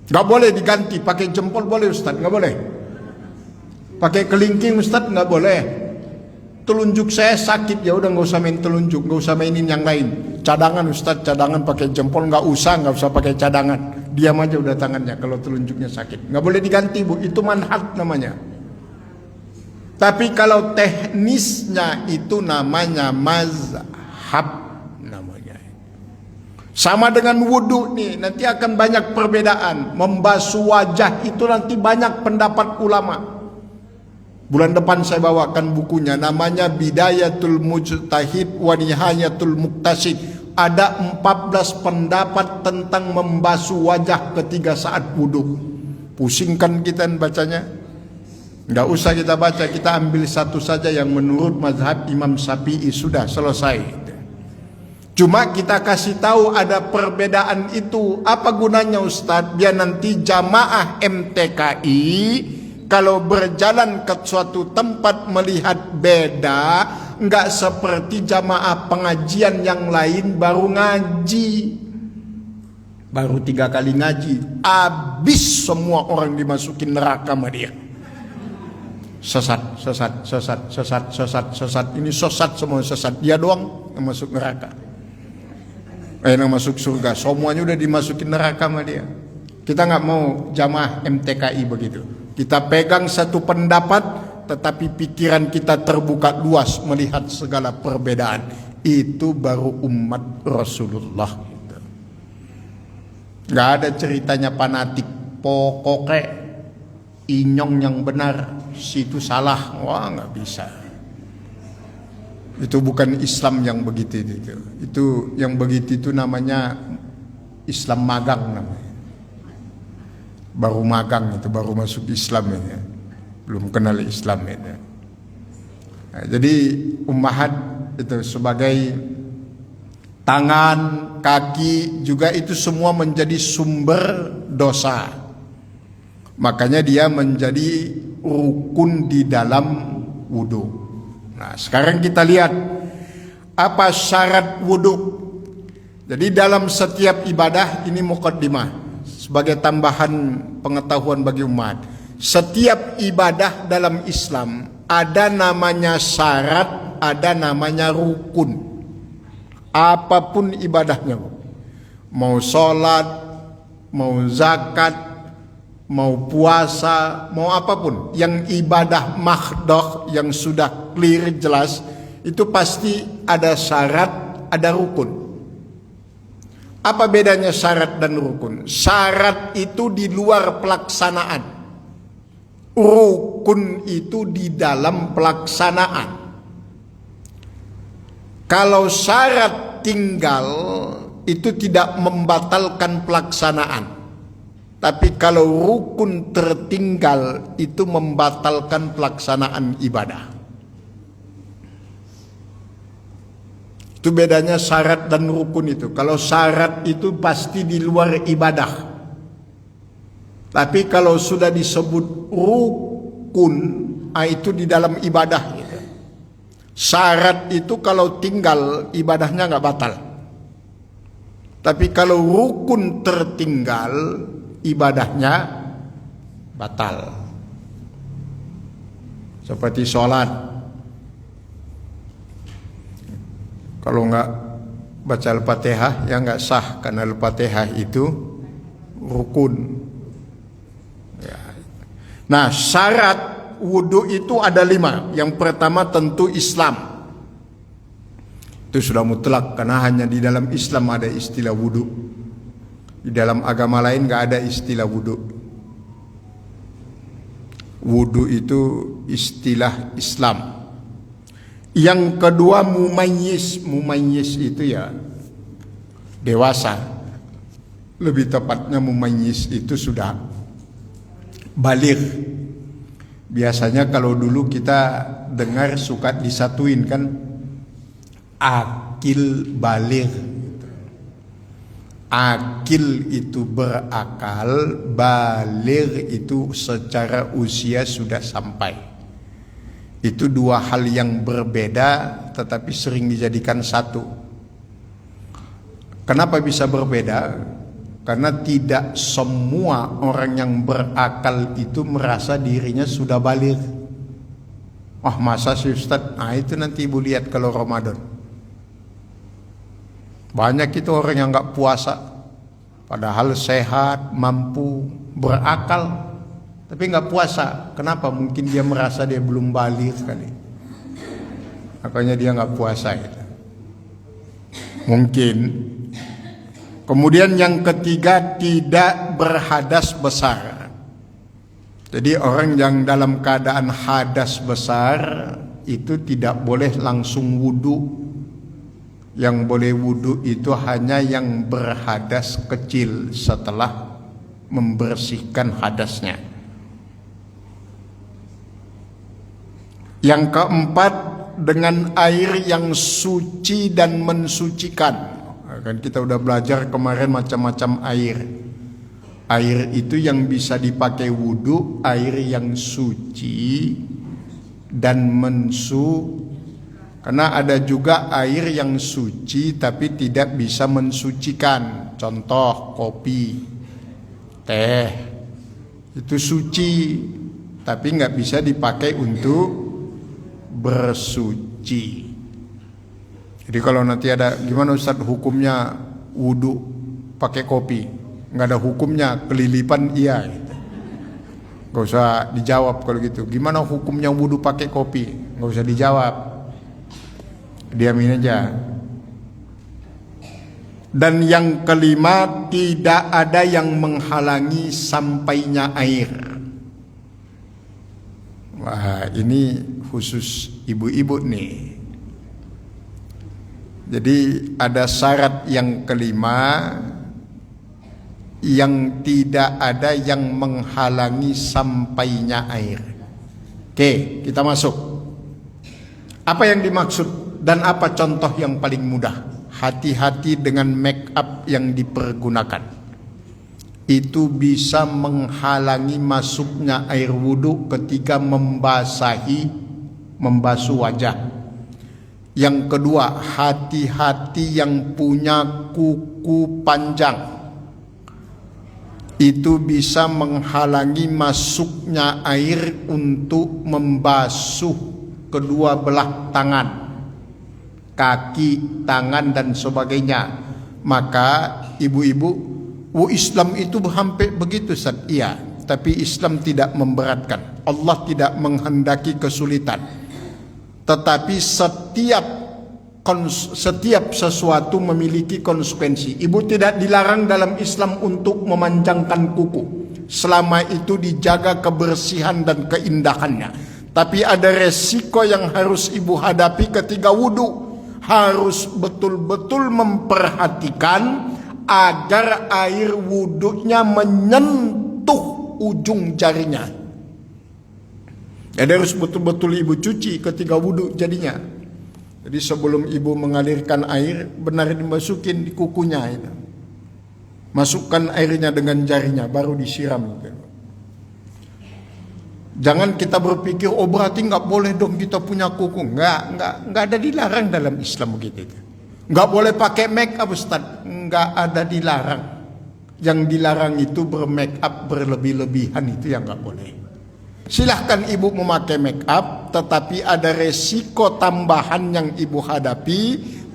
Nggak boleh diganti, pakai jempol boleh Ustaz, nggak boleh. Pakai kelingking Ustaz, nggak boleh. Telunjuk saya sakit, ya udah nggak usah main telunjuk, nggak usah mainin yang lain. Cadangan Ustaz, cadangan pakai jempol, nggak usah pakai cadangan. Diam aja udah tangannya kalau telunjuknya sakit. Nggak boleh diganti, Bu, itu manhaj namanya. Tapi kalau teknisnya itu namanya mazhab namanya. Sama dengan wudhu nih, nanti akan banyak perbedaan. Membasuh wajah itu nanti banyak pendapat ulama. Bulan depan saya bawakan bukunya, namanya Bidayatul Mujtahid wa Nihayatul Muqtasid. Ada 14 pendapat tentang membasuh wajah ketika saat wudhu. Pusingkan kita bacanya. Nggak usah kita baca, kita ambil satu saja yang menurut mazhab Imam Syafi'i, sudah selesai. Cuma kita kasih tahu ada perbedaan itu. Apa gunanya Ustadz? Biar nanti jamaah MTKI kalau berjalan ke suatu tempat melihat beda, nggak seperti jamaah pengajian yang lain baru ngaji, baru 3 kali ngaji, habis semua orang dimasukin neraka sama dia. Sesat. Ini sesat semua, sesat. Dia doang yang masuk neraka. Yang masuk surga. Semuanya udah dimasukin neraka sama dia. Kita nggak mau jamaah MTKI begitu. Kita pegang satu pendapat, tetapi pikiran kita terbuka luas melihat segala perbedaan. Itu baru umat Rasulullah. Nggak ada ceritanya fanatik. Pokoknya Inyong yang benar, situ salah. Wah, nggak bisa. Itu bukan Islam yang begitu itu. Itu yang begitu itu namanya Islam magang namanya. Baru magang itu, baru masuk Islam ini. Belum kenal Islam itu. Nah, jadi ummahat itu sebagai tangan, kaki juga itu semua menjadi sumber dosa. Makanya dia menjadi rukun di dalam wudu. Nah, sekarang kita lihat apa syarat wudu. Jadi dalam setiap ibadah, ini muqaddimah sebagai tambahan pengetahuan bagi umat. Setiap ibadah dalam Islam ada namanya syarat, ada namanya rukun. Apapun ibadahnya, mau sholat, mau zakat, mau puasa, mau apapun yang ibadah mahdoh yang sudah clear jelas, itu pasti ada syarat, ada rukun. Apa bedanya syarat dan rukun? Syarat itu di luar pelaksanaan, rukun itu di dalam pelaksanaan. Kalau syarat tinggal itu tidak membatalkan pelaksanaan. Tapi kalau rukun tertinggal itu membatalkan pelaksanaan ibadah. Itu bedanya syarat dan rukun itu. Kalau syarat itu pasti di luar ibadah. Tapi kalau sudah disebut rukun, itu di dalam ibadah. Gitu. Syarat itu kalau tinggal ibadahnya nggak batal. Tapi kalau rukun tertinggal ibadahnya batal. Seperti sholat, kalau nggak baca Al-Fatihah ya nggak sah, karena Al-Fatihah itu rukun ya. Nah, syarat wudu itu ada 5. Yang pertama tentu Islam. Itu sudah mutlak, karena hanya di dalam Islam ada istilah wudu. Di dalam agama lain nggak ada istilah wudu. Wudu itu istilah Islam. Yang kedua mumayyiz. Mumayyiz itu ya dewasa. Lebih tepatnya mumayyiz itu sudah baligh. Biasanya kalau dulu kita dengar suka disatuin kan, akil baligh. Akil itu berakal, baligh itu secara usia sudah sampai. Itu 2 hal yang berbeda tetapi sering dijadikan satu. Kenapa bisa berbeda? Karena tidak semua orang yang berakal itu merasa dirinya sudah baligh. Oh, masa sih Ustaz? Nah, itu nanti ibu lihat kalau Ramadan. Banyak itu orang yang nggak puasa, padahal sehat, mampu, berakal, tapi nggak puasa. Kenapa? Mungkin dia merasa dia belum baligh kali, makanya dia nggak puasa. Gitu. Mungkin. Kemudian yang ketiga, tidak berhadas besar. Jadi orang yang dalam keadaan hadas besar itu tidak boleh langsung wudu. Yang boleh wudu itu hanya yang berhadas kecil setelah membersihkan hadasnya. Yang keempat, dengan air yang suci dan mensucikan. Kan kita udah belajar kemarin macam-macam air. Air itu yang bisa dipakai wudu, air yang suci dan mensucikan. Karena ada juga air yang suci tapi tidak bisa mensucikan. Contoh kopi, teh, itu suci tapi nggak bisa dipakai untuk bersuci. Jadi kalau nanti ada gimana Ustadz hukumnya wudhu pakai kopi, nggak ada hukumnya, kelilipan iya. Gitu. Gak usah dijawab kalau gitu. Gimana hukumnya wudhu pakai kopi? Nggak usah dijawab. Diamin aja. Dan yang kelima, tidak ada yang menghalangi sampainya air. Wah, ini khusus ibu-ibu nih. Jadi ada syarat yang kelima, yang tidak ada yang menghalangi sampainya air. Oke, kita masuk. Apa yang dimaksud? Dan apa contoh yang paling mudah? Hati-hati dengan make up yang dipergunakan. Itu bisa menghalangi masuknya air wudhu ketika membasuh wajah. Yang kedua, hati-hati yang punya kuku panjang. Itu bisa menghalangi masuknya air untuk membasuh kedua belah tangan, kaki, tangan dan sebagainya. Maka ibu-ibu, Islam itu hampir begitu Ustaz. Iya, tapi Islam tidak memberatkan. Allah tidak menghendaki kesulitan. Tetapi setiap sesuatu memiliki konsekuensi. Ibu tidak dilarang dalam Islam untuk memanjangkan kuku, selama itu dijaga kebersihan dan keindahannya. Tapi ada resiko yang harus ibu hadapi ketika wudhu. Harus betul-betul memperhatikan agar air wudhunya menyentuh ujung jarinya. Jadi harus betul-betul ibu cuci ketika wudhu jadinya. Jadi sebelum ibu mengalirkan air, benar dimasukin di kukunya itu. Masukkan airnya dengan jarinya, baru disiram gitu. Jangan kita berpikir, oh berarti nggak boleh dong kita punya kuku. Nggak ada dilarang dalam Islam begitu. Nggak boleh pakai make up Ustaz. Nggak ada dilarang. Yang dilarang itu bermake up berlebih-lebihan, itu yang nggak boleh. Silahkan ibu memakai make up, tetapi ada resiko tambahan yang ibu hadapi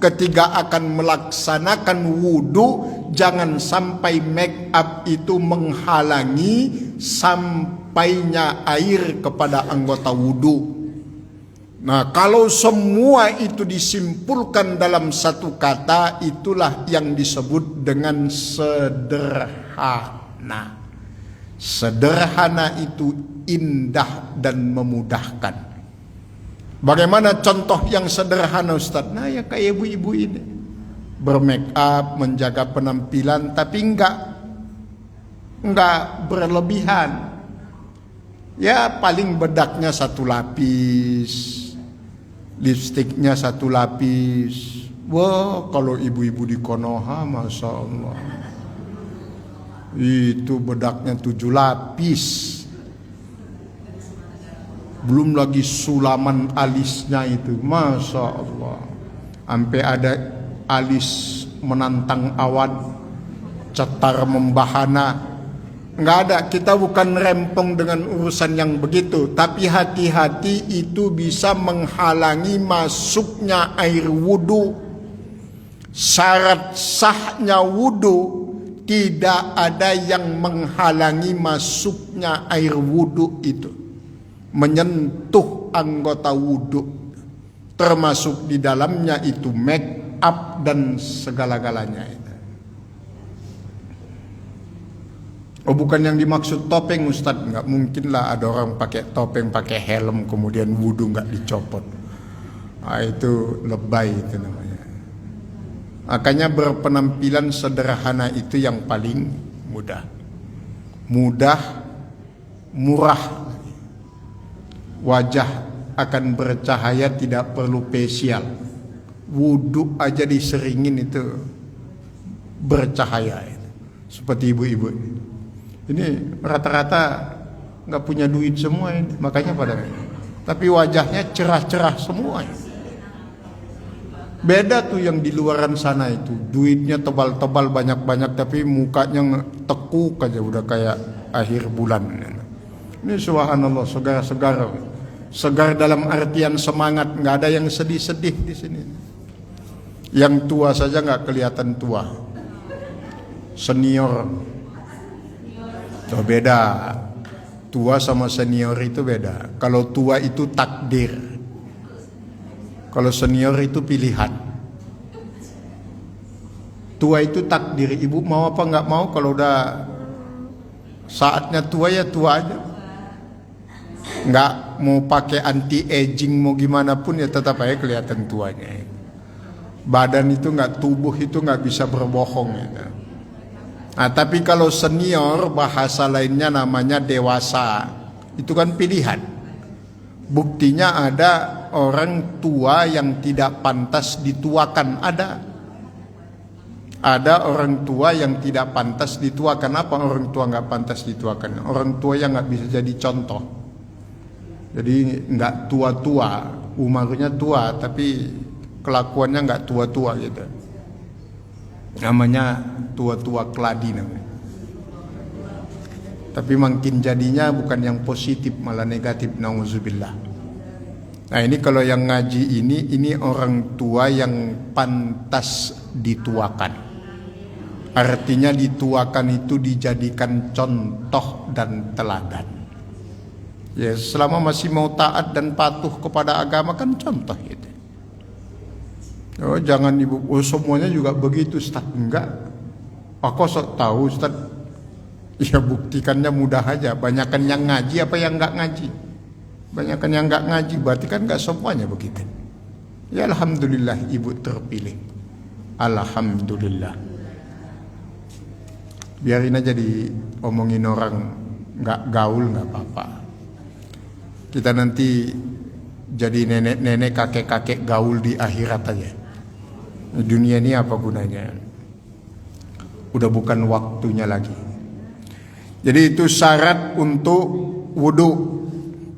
ketika akan melaksanakan wudhu. Jangan sampai make up itu menghalangi sampainya air kepada anggota wudhu. Nah, kalau semua itu disimpulkan dalam satu kata, itulah yang disebut dengan sederhana. Sederhana itu indah dan memudahkan. Bagaimana contoh yang sederhana Ustaz? Nah, ya kayak ibu-ibu ini bermake up, menjaga penampilan, tapi enggak berlebihan. Ya paling bedaknya satu lapis, lipstiknya satu lapis. Wah, kalau ibu-ibu di Konoha, Masya Allah, itu bedaknya 7 lapis. Belum lagi sulaman alisnya itu, Masya Allah. Sampai ada alis menantang awan, cetar membahana. Nggak ada, kita bukan rempong dengan urusan yang begitu. Tapi hati-hati, itu bisa menghalangi masuknya air wudhu. Syarat sahnya wudhu, tidak ada yang menghalangi masuknya air wudhu itu, menyentuh anggota wudhu, termasuk di dalamnya itu make up dan segala-galanya itu. Oh, bukan yang dimaksud topeng Ustadz. Nggak mungkin lah ada orang pakai topeng, pakai helm, kemudian wudhu nggak dicopot. Nah, itu lebay itu namanya. Makanya berpenampilan sederhana itu yang paling mudah. Mudah, murah. Wajah akan bercahaya, tidak perlu facial. Wudhu aja diseringin itu bercahaya. Seperti ibu-ibu ini rata-rata nggak punya duit semua ini, makanya pada. Tapi wajahnya cerah-cerah semua. Beda tuh yang di luaran sana itu, duitnya tebal-tebal banyak-banyak tapi mukanya tekuk aja udah kayak akhir bulan. Ini subhanallah, segar-segar. Segar dalam artian semangat, nggak ada yang sedih-sedih di sini. Yang tua saja nggak kelihatan tua. Senior. Tuh beda. Tua sama senior itu beda. Kalau tua itu takdir. Kalau senior itu pilihan. Tua itu takdir. Ibu mau apa nggak mau, kalau udah saatnya tua ya tua aja. Nggak mau pakai anti aging mau gimana pun ya tetap aja kelihatan tuanya. Badan itu nggak, tubuh itu nggak bisa berbohong gitu. Nah, tapi kalau senior bahasa lainnya namanya dewasa. Itu kan pilihan. Buktinya ada orang tua yang tidak pantas dituakan, ada orang tua yang tidak pantas dituakan. Apa orang tua nggak pantas dituakan? Orang tua yang nggak bisa jadi contoh. Jadi nggak tua-tua, umurnya tua tapi kelakuannya nggak tua-tua gitu. Namanya tua-tua keladi namanya. Tapi makin jadinya bukan yang positif, malah negatif, nauzubillah. Nah ini kalau yang ngaji ini orang tua yang pantas dituakan. Artinya dituakan itu dijadikan contoh dan teladan. Ya selama masih mau taat dan patuh kepada agama kan contoh gitu. Oh jangan ibu, oh semuanya juga begitu Ustaz. Enggak. Aku sok tahu Ustaz. Ya buktikannya mudah aja. Banyakan yang ngaji apa yang enggak ngaji? Banyakan yang enggak ngaji berarti kan enggak semuanya begitu. Ya alhamdulillah ibu terpilih. Alhamdulillah. Biarin aja diomongin orang enggak gaul enggak apa-apa. Kita nanti jadi nenek-nenek kakek-kakek gaul di akhirat aja. Dunia ini apa gunanya? Udah bukan waktunya lagi. Jadi itu syarat untuk wudu.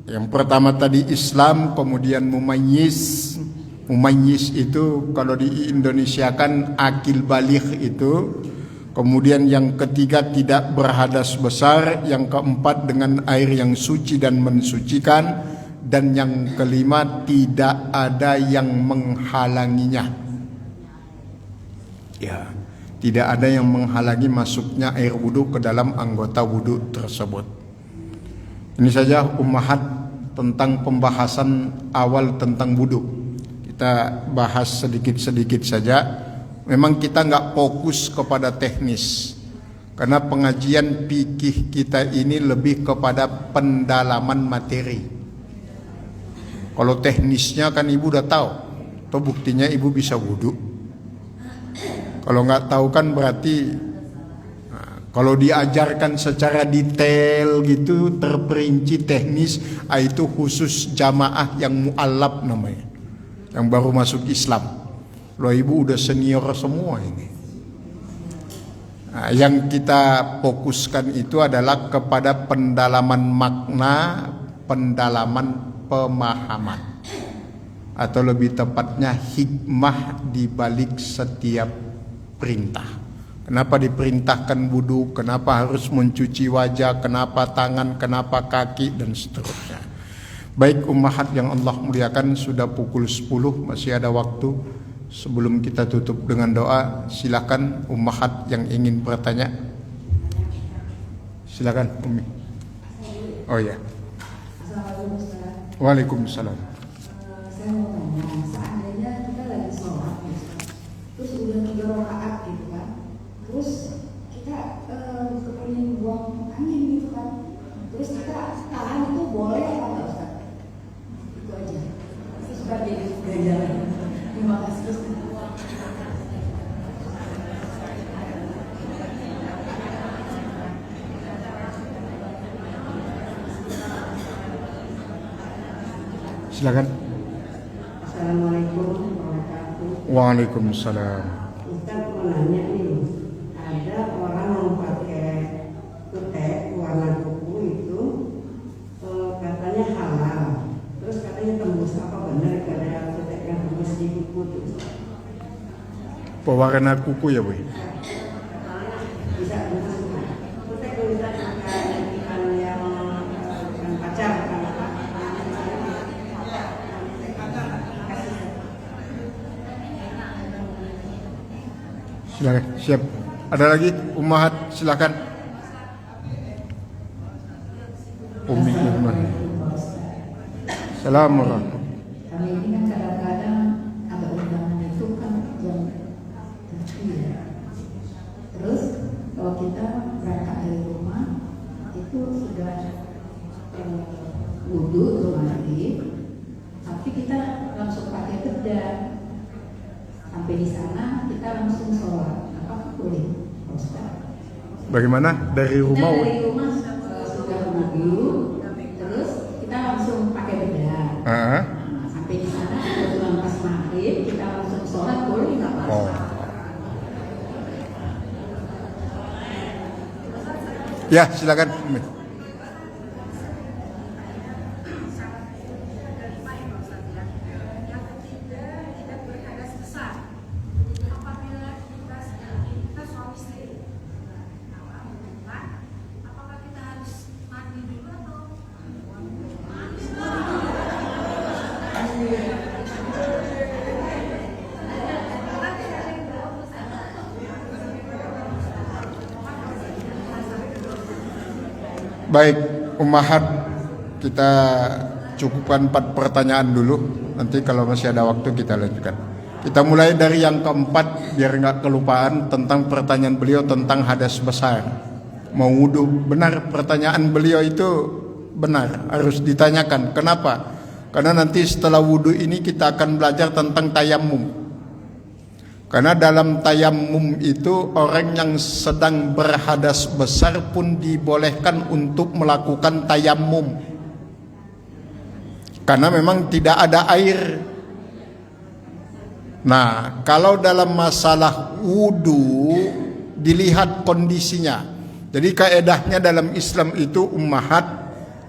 Yang pertama tadi Islam, kemudian mumayyiz. Mumayyiz itu kalau di Indonesia kan akil baligh itu. Kemudian yang ketiga tidak berhadas besar. Yang keempat dengan air yang suci dan mensucikan. Dan yang kelima tidak ada yang menghalanginya. Ya, tidak ada yang menghalangi masuknya air wudu ke dalam anggota wudu tersebut. Ini saja ummahat tentang pembahasan awal tentang wudu. Kita bahas sedikit-sedikit saja. Memang kita nggak fokus kepada teknis. Karena pengajian fikih kita ini lebih kepada pendalaman materi. Kalau teknisnya kan ibu udah tahu. Atau buktinya ibu bisa wudu. Kalau nggak tahu kan berarti kalau diajarkan secara detail gitu terperinci teknis, itu khusus jamaah yang mu'allab namanya, yang baru masuk Islam. Loh ibu udah senior semua ini. Nah, yang kita fokuskan itu adalah kepada pendalaman makna, pendalaman pemahaman, atau lebih tepatnya hikmah di balik setiap perintah. Kenapa diperintahkan wudu, kenapa harus mencuci wajah, kenapa tangan, kenapa kaki, dan seterusnya. Baik ummahat yang Allah muliakan, sudah pukul 10, masih ada waktu. Sebelum kita tutup dengan doa, silakan ummahat yang ingin bertanya. Silakan Umi. Oh ya. Waalaikumsalam. Saya mau tanya, seandainya kita lagi sholat, terus udah 3 rakaat gitu kan, terus kita kepingin buang angin gitu kan, terus kita tahan itu boleh apa enggak Ustaz? Itu aja. Itu sebagai ganjaran. Terima kasih Ustaz. Silakan. Assalamualaikum warahmatullahi wabarakatuh. Waalaikumsalam. Ustaz mau nanya nih, ada orang yang pakai kutek warna kuku itu katanya halal, terus katanya tembus, apa benar katanya kutek yang tembus di kuku itu? pewarna kuku ya, Bu? bisa kita bisa ikan yang bukan pacar Silakan, siap. Ada lagi? Ummahat, silakan. Umi Irman. Assalamualaikum. Kami ini kan kadang-kadang ada undangan itu kan jam 7 ya. Terus kalau kita berangkat dari rumah itu sudah wudhu atau mandi, tapi kita langsung pakai bedak. Sampai di sana kita langsung sholat. Apakah boleh, Pak Ustaz? Bagaimana? Dari Kita rumah? dari rumah sudah wudhu, terus kita langsung pakai bedak. Ah, Nah, sampai di sana kebetulan pas maghrib kita langsung sholat, boleh nggak Pak? oh. Ya, silakan. Baik, Ummahat, kita cukupkan 4 pertanyaan dulu. Nanti kalau masih ada waktu kita lanjutkan. Kita mulai dari yang keempat biar nggak kelupaan tentang pertanyaan beliau tentang hadas besar. Mau wudhu, benar pertanyaan beliau itu benar, harus ditanyakan. Kenapa? Karena nanti setelah wudhu ini kita akan belajar tentang tayamum. Karena dalam tayamum itu orang yang sedang berhadas besar pun dibolehkan untuk melakukan tayamum. Karena memang tidak ada air. Nah, kalau dalam masalah wudu dilihat kondisinya. Jadi kaedahnya dalam Islam itu ummahat,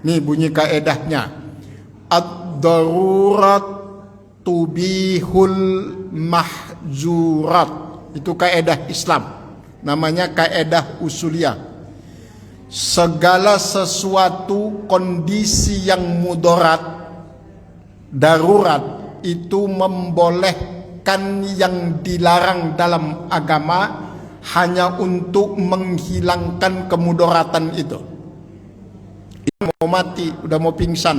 nih bunyi kaedahnya. Ad-darurat tubihul mahzurat. Itu kaedah Islam. Namanya kaedah usuliyah. Segala sesuatu kondisi yang mudarat, darurat, itu membolehkan yang dilarang dalam agama hanya untuk menghilangkan kemudaratan itu. Mau mati, udah mau pingsan,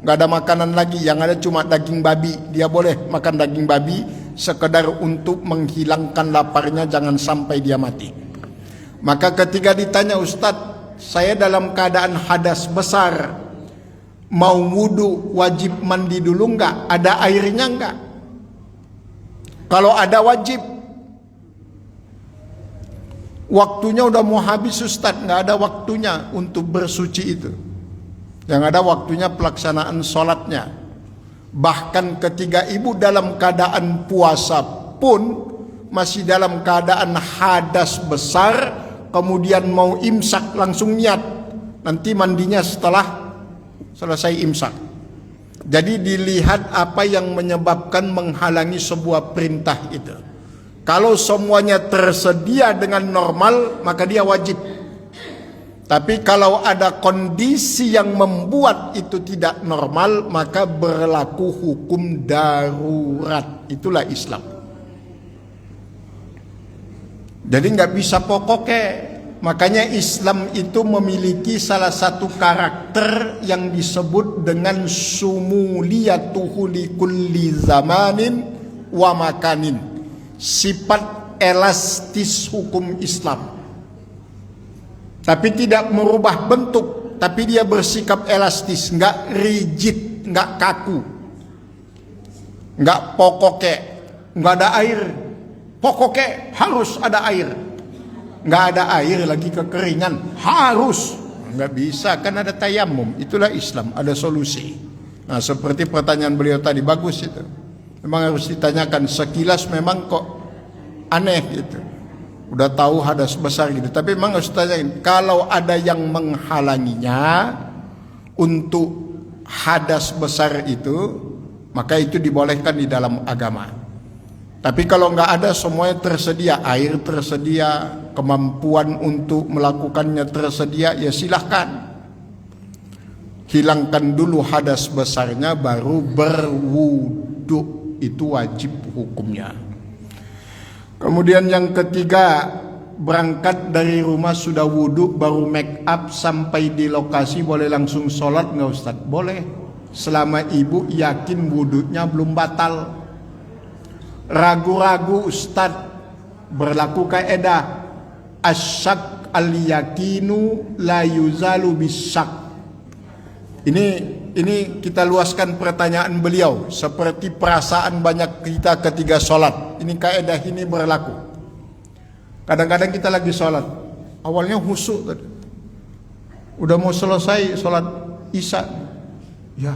nggak ada makanan lagi, yang ada cuma daging babi, dia boleh makan daging babi sekedar untuk menghilangkan laparnya, jangan sampai dia mati. Maka ketika ditanya, Ustadz, saya dalam keadaan hadas besar, mau wudu wajib mandi dulu nggak? Ada airnya nggak? Kalau ada wajib. Waktunya udah mau habis Ustadz, nggak ada waktunya untuk bersuci itu. Yang ada waktunya pelaksanaan sholatnya. Bahkan ketika ibu dalam keadaan puasa pun masih dalam keadaan hadas besar, kemudian mau imsak langsung niat. Nanti mandinya setelah selesai imsak. Jadi dilihat apa yang menyebabkan menghalangi sebuah perintah itu. Kalau semuanya tersedia dengan normal, maka dia wajib. Tapi kalau ada kondisi yang membuat itu tidak normal, maka berlaku hukum darurat. Itulah Islam. Jadi nggak bisa pokoknya. Makanya Islam itu memiliki salah satu karakter yang disebut dengan sumuliyatuhu likulli zamanin wa makanin. Sifat elastis hukum Islam. Tapi tidak merubah bentuk, tapi dia bersikap elastis, nggak rigid, nggak kaku, nggak pokoknya, nggak ada air. Pokoknya harus ada air. Nggak ada air lagi kekeringan, harus. Nggak bisa, kan ada tayamum. Itulah Islam, ada solusi. Nah, seperti pertanyaan beliau tadi, bagus itu. Memang harus ditanyakan, sekilas memang kok aneh gitu. Udah tahu hadas besar gitu, tapi memang harus ditanyain. Kalau ada yang menghalanginya untuk hadas besar itu, maka itu dibolehkan di dalam agama. Tapi kalau nggak ada, semuanya tersedia, air tersedia, kemampuan untuk melakukannya tersedia, ya silahkan. Hilangkan dulu hadas besarnya, baru berwudu, itu wajib hukumnya. Kemudian yang ketiga, berangkat dari rumah sudah wudu, baru make up sampai di lokasi, boleh langsung sholat nggak Ustaz? Boleh, selama ibu yakin wudunya belum batal. Ragu-ragu Ustaz, berlaku kaidah asyak al-yakinu la yuzalu bisyak. Ini kita luaskan pertanyaan beliau, seperti perasaan banyak kita ketika sholat. Ini kaidah ini berlaku. Kadang-kadang kita lagi sholat, awalnya khusyuk tadi, udah mau selesai sholat isya, ya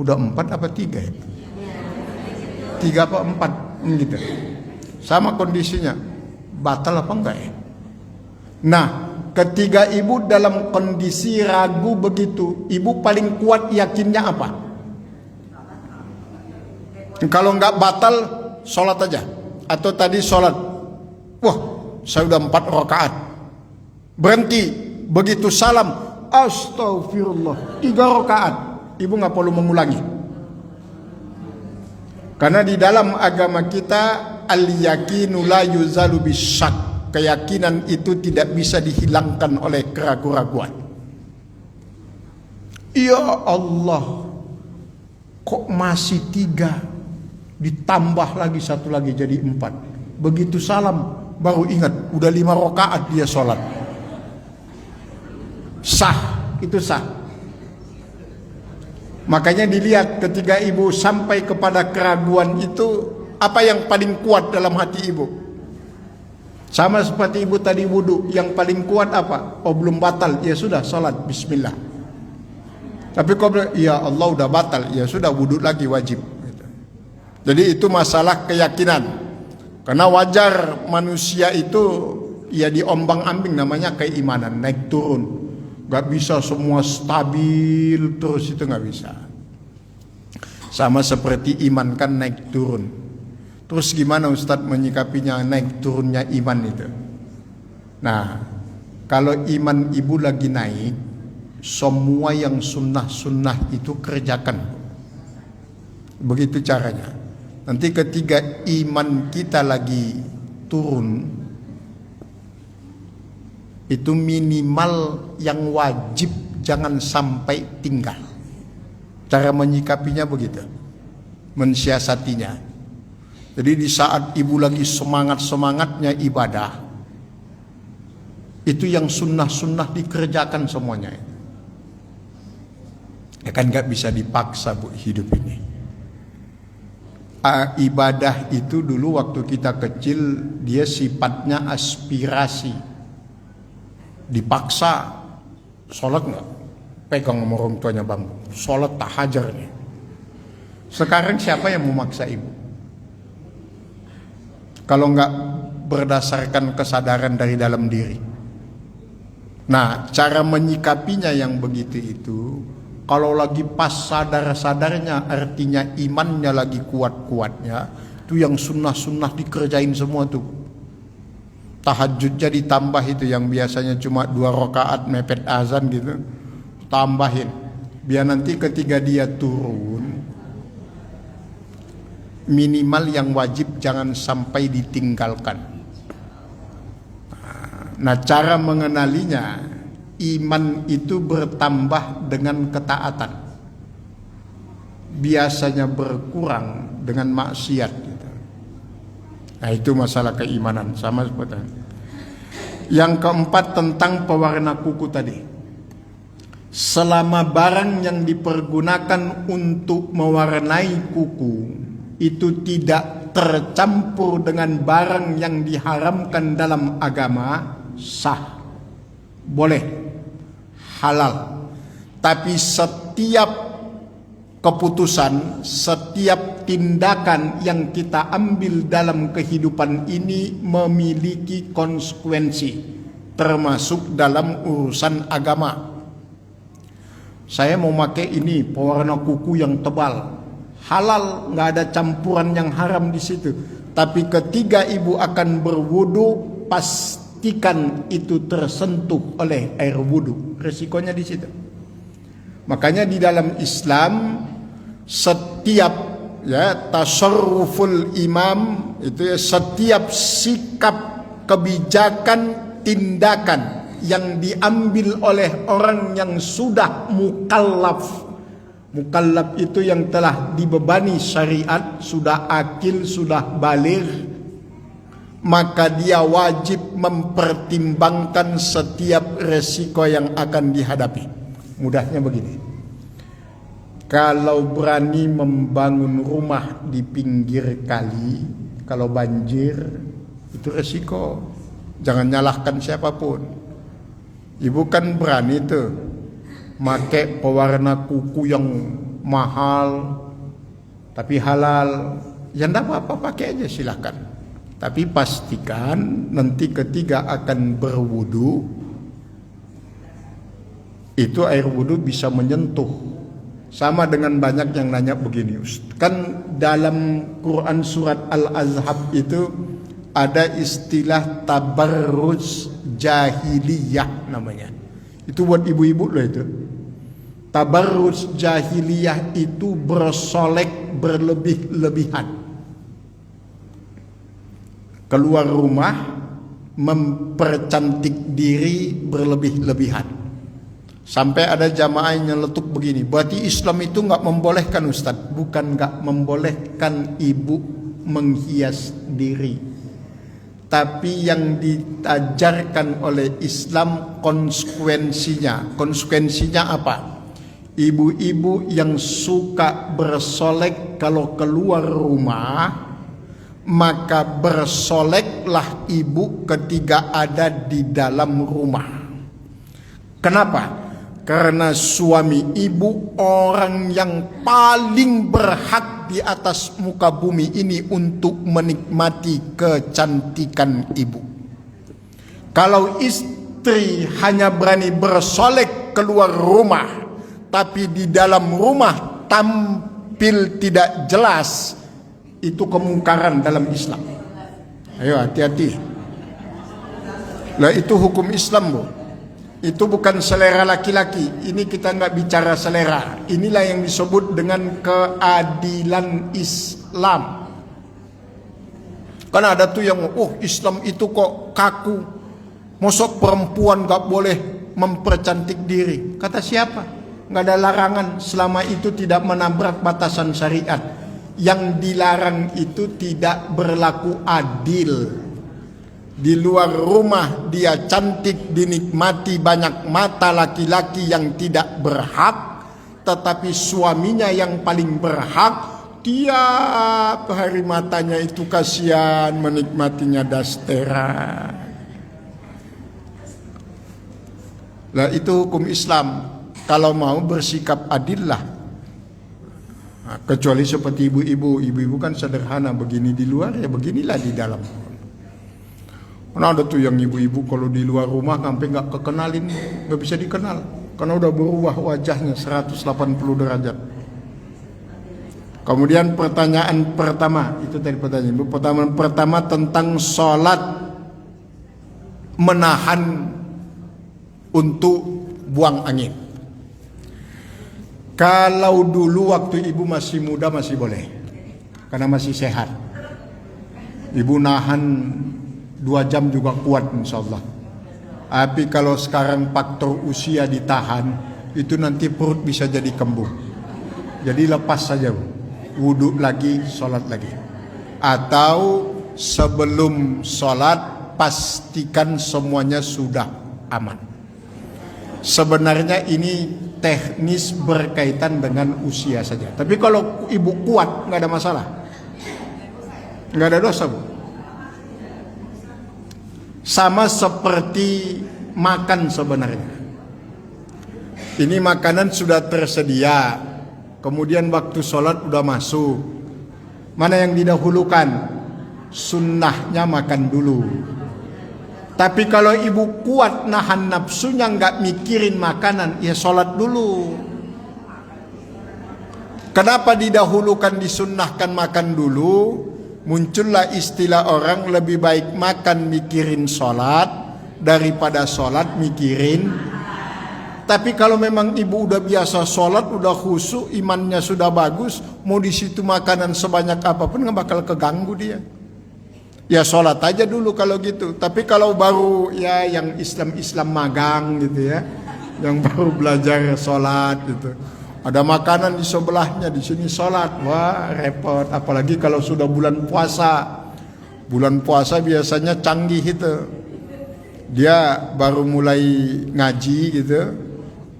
udah 4 apa 3 ya? 3 apa 4 gitu. Sama kondisinya, batal apa enggak ya? Nah, ketika ibu dalam kondisi ragu begitu, ibu paling kuat yakinnya apa? Kalau enggak batal, sholat aja. Atau tadi sholat, wah saya udah 4 rakaat, berhenti, begitu salam, astagfirullah, 3 rakaat, ibu nggak perlu mengulangi. Karena di dalam agama kita al-yakinu la yuzalu bisyak, keyakinan itu tidak bisa dihilangkan oleh keraguan-raguan. Ya Allah, kok masih 3, ditambah lagi 1 lagi jadi 4. Begitu salam baru ingat udah 5 rakaat dia sholat. Sah, itu sah. Makanya dilihat ketika ibu sampai kepada keraguan itu, apa yang paling kuat dalam hati ibu? Sama seperti ibu tadi wudu, yang paling kuat apa? Oh belum batal, ya sudah sholat bismillah. Tapi kalau ya Allah udah batal, ya sudah wudu lagi wajib. Jadi itu masalah keyakinan. Karena wajar manusia itu ya diombang-ambing, namanya keimanan, naik turun. Gak bisa semua stabil terus, itu gak bisa. Sama seperti iman kan naik turun. Terus gimana Ustadz menyikapinya naik turunnya iman itu? Nah, kalau iman ibu lagi naik, semua yang sunnah-sunnah itu kerjakan. Begitu caranya. Nanti ketika iman kita lagi turun, itu minimal yang wajib jangan sampai tinggal. Cara menyikapinya begitu, mensiasatinya. Jadi di saat ibu lagi semangat-semangatnya ibadah, itu yang sunnah-sunnah dikerjakan semuanya. Ya kan gak bisa dipaksa bu hidup ini. Ibadah itu dulu waktu kita kecil, dia sifatnya aspirasi. Dipaksa, sholat nggak? Pegang sama orang tuanya bang, sholat tak hajar nih. Sekarang siapa yang memaksa ibu? Kalau nggak berdasarkan kesadaran dari dalam diri. Nah, cara menyikapinya yang begitu itu, kalau lagi pas sadar-sadarnya, artinya imannya lagi kuat-kuatnya, itu yang sunnah-sunnah dikerjain semua tuh. Tahajudnya ditambah, itu yang biasanya cuma 2 rakaat mepet azan gitu, tambahin biar nanti ketika dia turun minimal yang wajib jangan sampai ditinggalkan. Nah, cara mengenalinya, iman itu bertambah dengan ketaatan, biasanya berkurang dengan maksiat gitu. Nah, itu masalah keimanan. Sama seperti yang keempat tentang pewarna kuku tadi. Selama barang yang dipergunakan untuk mewarnai kuku itu tidak tercampur dengan barang yang diharamkan dalam agama, sah, boleh, halal. Tapi setiap keputusan, setiap tindakan yang kita ambil dalam kehidupan ini memiliki konsekuensi, termasuk dalam urusan agama. Saya mau pakai ini pewarna kuku yang tebal, halal, nggak ada campuran yang haram di situ. Tapi ketika ibu akan berwudu, pastikan itu tersentuh oleh air wudu. Resikonya di situ. Makanya di dalam Islam setiap tasarruful imam itu setiap sikap, kebijakan, tindakan yang diambil oleh orang yang sudah mukallaf. Mukallaf itu yang telah dibebani syariat, sudah akil, sudah baligh, maka dia wajib mempertimbangkan setiap resiko yang akan dihadapi. Mudahnya begini, kalau berani membangun rumah di pinggir kali, kalau banjir itu resiko. Jangan nyalahkan siapapun. Ibu kan berani tuh make pewarna kuku yang mahal tapi halal, ya enggak apa-apa, pakai aja silahkan. Tapi pastikan nanti ketika akan berwudu, itu air wudu bisa menyentuh. Sama dengan banyak yang nanya begini, kan dalam Quran surat Al-Ahzab itu ada istilah tabarruj jahiliyah namanya. Itu buat ibu-ibu loh itu. Tabarruj jahiliyah itu bersolek berlebih-lebihan. Keluar rumah mempercantik diri berlebih-lebihan. Sampai ada jamaah yang nyeletuk begini, berarti Islam itu nggak membolehkan Ustadz. Bukan nggak membolehkan ibu menghias diri, tapi yang diajarkan oleh Islam konsekuensinya. Konsekuensinya apa? Ibu-ibu yang suka bersolek kalau keluar rumah, maka bersoleklah ibu ketika ada di dalam rumah. Kenapa? Karena suami ibu orang yang paling berhak di atas muka bumi ini untuk menikmati kecantikan ibu. Kalau istri hanya berani bersolek keluar rumah, tapi di dalam rumah tampil tidak jelas, itu kemungkaran dalam Islam. Ayo hati-hati. Lah itu hukum Islam, Bu. Itu bukan selera laki-laki. Ini kita nggak bicara selera. Inilah yang disebut dengan keadilan Islam. Karena ada tuh yang Islam itu kok kaku. Mosok perempuan nggak boleh mempercantik diri. Kata siapa? Nggak ada larangan selama itu tidak menabrak batasan syariat. Yang dilarang itu tidak berlaku adil. Di luar rumah dia cantik, dinikmati banyak mata laki-laki yang tidak berhak, tetapi suaminya yang paling berhak, tiap hari matanya itu kasihan menikmatinya dastera. Lah itu hukum Islam. Kalau mau bersikap adil lah. Nah, kecuali seperti ibu-ibu kan sederhana, begini di luar ya beginilah di dalam. Karena ada tuh yang ibu-ibu kalau di luar rumah sampai nggak kekenalin, nggak bisa dikenal, karena udah berubah wajahnya 180 derajat. Kemudian pertanyaan pertama, itu tadi pertanyaan ibu. Pertanyaan pertama tentang sholat menahan untuk buang angin. Kalau dulu waktu ibu masih muda masih boleh, karena masih sehat. Ibu nahan 2 jam juga kuat insya Allah. Tapi kalau sekarang faktor usia ditahan, itu nanti perut bisa jadi kembung. Jadi lepas saja, wudhu lagi, sholat lagi. Atau sebelum sholat pastikan semuanya sudah aman. Sebenarnya ini teknis berkaitan dengan usia saja. Tapi kalau ibu kuat nggak ada masalah, nggak ada dosa, Bu. Sama seperti makan sebenarnya. Ini makanan sudah tersedia, kemudian waktu sholat udah masuk. Mana yang didahulukan? Sunnahnya makan dulu. Tapi kalau ibu kuat nahan nafsunya, nggak mikirin makanan, ya sholat dulu. Kenapa didahulukan, disunnahkan makan dulu? muncullah istilah orang lebih baik makan mikirin sholat daripada sholat mikirin. Tapi kalau memang ibu udah biasa sholat, udah khusyuk, imannya sudah bagus, mau di situ makanan sebanyak apapun nggak bakal keganggu dia. Ya sholat aja dulu kalau gitu. Tapi kalau baru ya yang Islam magang gitu ya, yang baru belajar sholat gitu, ada makanan di sebelahnya, di sini sholat, wah repot. Apalagi kalau sudah bulan puasa. Bulan puasa biasanya canggih itu. Dia baru mulai ngaji gitu,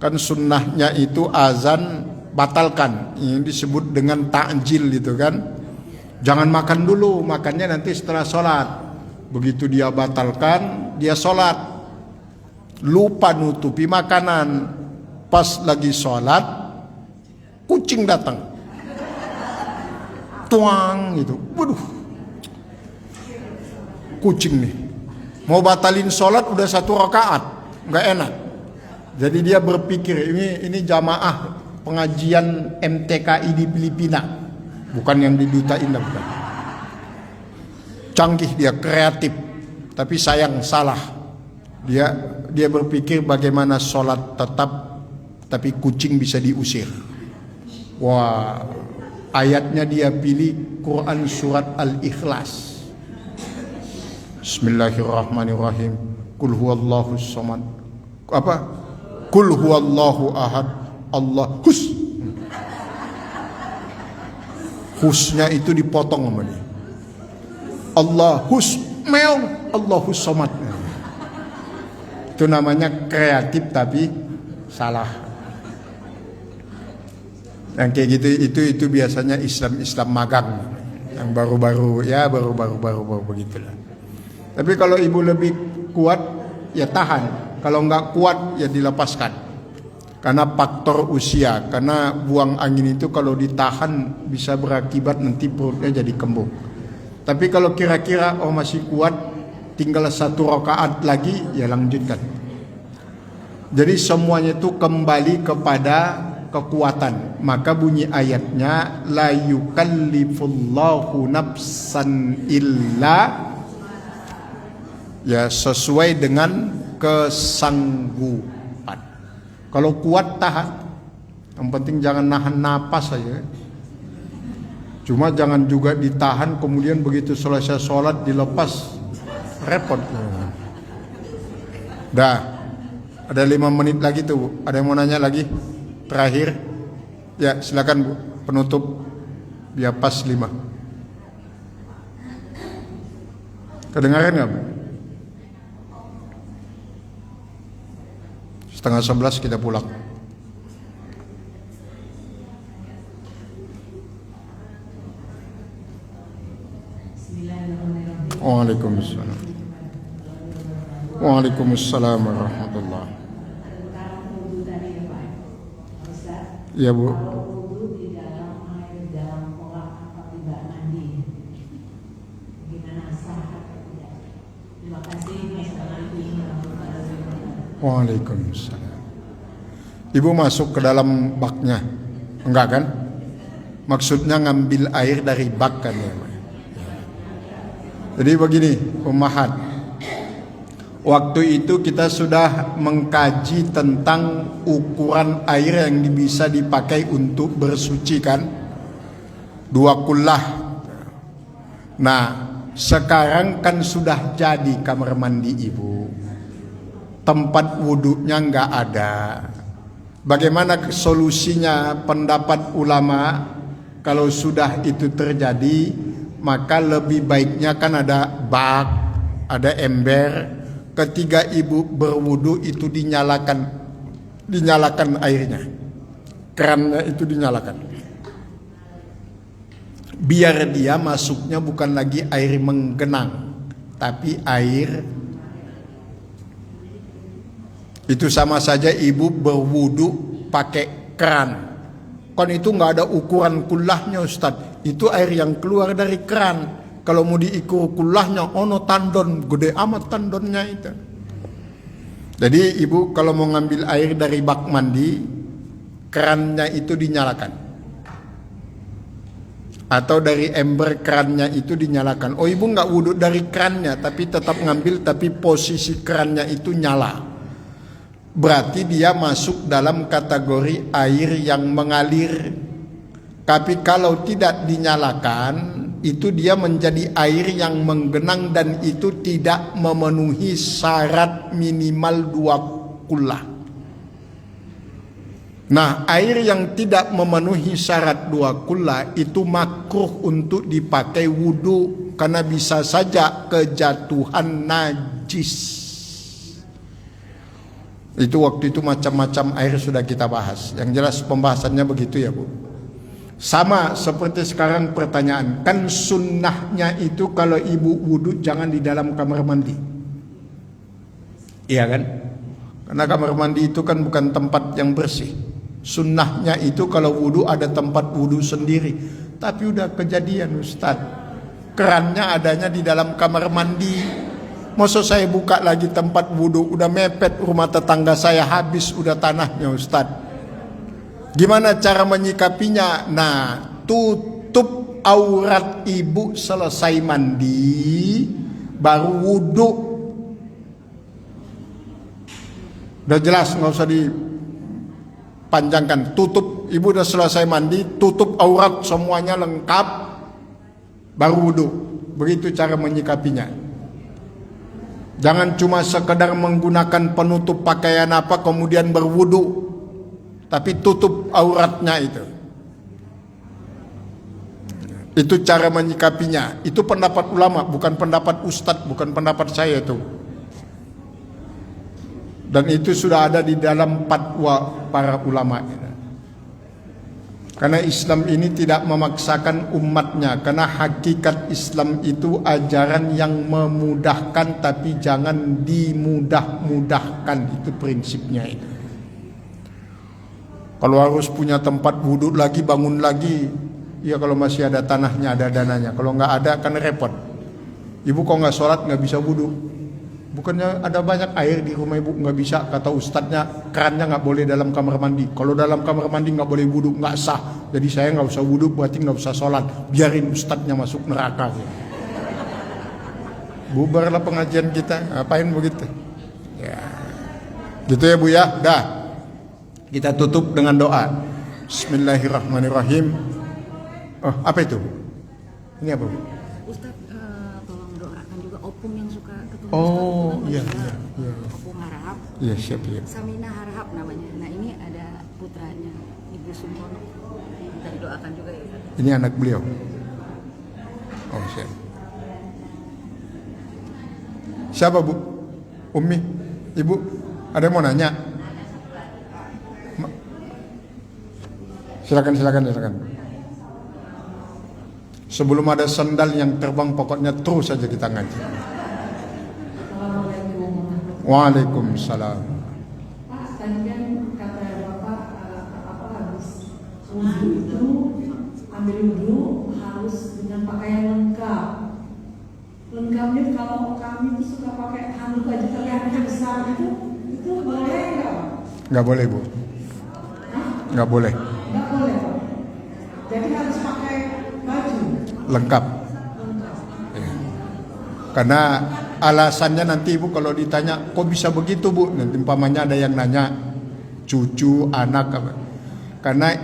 kan sunnahnya itu azan batalkan. Ini disebut dengan takjil gitu kan. Jangan makan dulu, makannya nanti setelah sholat. Begitu dia batalkan, dia sholat, lupa nutupi makanan. Pas lagi sholat, kucing datang, tuang gitu. Waduh, kucing nih mau batalin sholat udah 1 rakaat, nggak enak. Jadi dia berpikir ini jamaah pengajian MTKI di Filipina, bukan yang di Duta Indah, bukan. Canggih dia, kreatif, tapi sayang salah. Dia berpikir bagaimana sholat tetap, tapi kucing bisa diusir. Wah, ayatnya dia pilih Quran surat Al-Ikhlas. Bismillahirrahmanirrahim. Qul huwallahu samad. Apa? Qul huwallahu ahad. Allah hus. Husnya itu dipotong sama dia. Allah hus meong. Allahus samad. Itu namanya kreatif tapi salah. Yang kayak gitu itu biasanya Islam magang. Yang baru-baru begitulah. Tapi kalau ibu lebih kuat, ya tahan. Kalau nggak kuat, ya dilepaskan. Karena faktor usia. Karena buang angin itu kalau ditahan bisa berakibat nanti perutnya jadi kembung. Tapi kalau kira-kira masih kuat, tinggal 1 rakaat lagi, ya lanjutkan. Jadi semuanya itu kembali kepada kekuatan. Maka bunyi ayatnya, la yukallifullahu nafsan illa, ya sesuai dengan kesanggupan. Kalau kuat tahan, yang penting jangan nahan napas saja. Cuma jangan juga ditahan kemudian begitu selesai sholat dilepas, repot. Dah, ada 5 menit lagi tuh Bu. Ada yang mau nanya lagi? Terakhir, ya silakan Bu, penutup biar pas 5. Kedengaran nggak Bu? 10:30 kita pulang. Waalaikumsalam. Waalaikumsalam warahmatullahi. Ya Bu. Waalaikumsalam. Ibu masuk ke dalam baknya, enggak kan? Maksudnya ngambil air dari bak kan ya. Jadi begini, Ummahat. Waktu itu kita sudah mengkaji tentang ukuran air yang bisa dipakai untuk bersuci kan? 2 kullah. Nah, sekarang kan sudah jadi kamar mandi ibu. Tempat wudhunya nggak ada. Bagaimana solusinya pendapat ulama? Kalau sudah itu terjadi, maka lebih baiknya kan ada bak, ada ember. Ketika ibu berwudu itu dinyalakan airnya, kerannya itu dinyalakan. Biar dia masuknya bukan lagi air menggenang, tapi air. Itu sama saja ibu berwudu pakai keran. Kan itu nggak ada ukuran kullahnya Ustadz. Itu air yang keluar dari keran. Kalau mau diikur kullahnya, ono tandon, gede amat tandonnya itu. Jadi ibu kalau mau ngambil air dari bak mandi, kerannya itu dinyalakan. atau dari ember kerannya itu dinyalakan. Oh, ibu nggak wudhu dari kerannya, tapi tetap ngambil, tapi posisi kerannya itu nyala. Berarti dia masuk dalam kategori air yang mengalir. Tapi kalau tidak dinyalakan, itu dia menjadi air yang menggenang dan itu tidak memenuhi syarat minimal 2 kullah. Nah, air yang tidak memenuhi syarat 2 kullah itu makruh untuk dipakai wudhu karena bisa saja kejatuhan najis. Itu waktu itu macam-macam air sudah kita bahas. Yang jelas pembahasannya begitu ya Bu. Sama seperti sekarang pertanyaan, kan sunnahnya itu kalau ibu wudhu jangan di dalam kamar mandi. Iya kan? Karena kamar mandi itu kan bukan tempat yang bersih. Sunnahnya itu kalau wudhu ada tempat wudhu sendiri. Tapi udah kejadian Ustaz, kerannya adanya di dalam kamar mandi. Masa saya buka lagi tempat wudhu, udah mepet rumah tetangga saya, habis udah tanahnya Ustaz. Gimana cara menyikapinya? Nah, tutup aurat ibu selesai mandi, baru wudhu. Udah jelas, nggak usah dipanjangkan. Tutup, ibu udah selesai mandi, tutup aurat semuanya lengkap, baru wudhu. Begitu cara menyikapinya. Jangan cuma sekedar menggunakan penutup pakaian apa kemudian berwudhu, tapi tutup auratnya itu. Itu cara menyikapinya. Itu pendapat ulama, bukan pendapat ustadz, bukan pendapat saya itu. Dan itu sudah ada di dalam fatwa para ulama. Karena Islam ini tidak memaksakan umatnya. Karena hakikat Islam itu ajaran yang memudahkan, tapi jangan dimudah-mudahkan. Itu prinsipnya itu. Kalau harus punya tempat wudhu lagi, bangun lagi, ya kalau masih ada tanahnya, ada dananya. Kalau nggak ada kan repot. Ibu kok nggak sholat nggak bisa wudhu. Bukannya ada banyak air di rumah ibu, nggak bisa. Kata ustadznya, kerannya nggak boleh dalam kamar mandi. Kalau dalam kamar mandi nggak boleh wudhu, nggak sah. Jadi saya nggak usah wudhu, berarti nggak usah sholat. Biarin ustadznya masuk neraka. Bubarlah pengajian kita, ngapain begitu? Ya, gitu ya Bu ya. Dah. Kita tutup dengan doa. Bismillahirrahmanirrahim. Oh, apa itu? Ini apa Bu? Ustaz, tolong doakan juga opung yang suka ketemu Oh, Ustaz. iya. Opung Harahap. Iya, siap ya. Samina Harahap namanya. Nah, ini ada putranya Ibu Sumono. Kita didoakan juga ya Ustaz. Ini anak beliau. Oh, siap. Siapa Bu? Umi? Ibu? Ada yang mau nanya? Silakan. Sebelum ada sendal yang terbang, pokoknya terus saja kita ngaji. Waalaikumsalam. Pak, tadi kan kata Bapak habis wudhu itu ambil wudhu harus dengan pakaian lengkap. Lengkapnya kalau kami itu suka pakai handuk aja terlihatnya besar itu boleh nggak? Nggak boleh Bu. Nggak boleh. Nggak boleh Pak. Jadi harus pakai baju Lengkap. Ya. Karena alasannya nanti Ibu kalau ditanya, kok bisa begitu Bu? Nanti umpamanya ada yang nanya, cucu, anak apa. Karena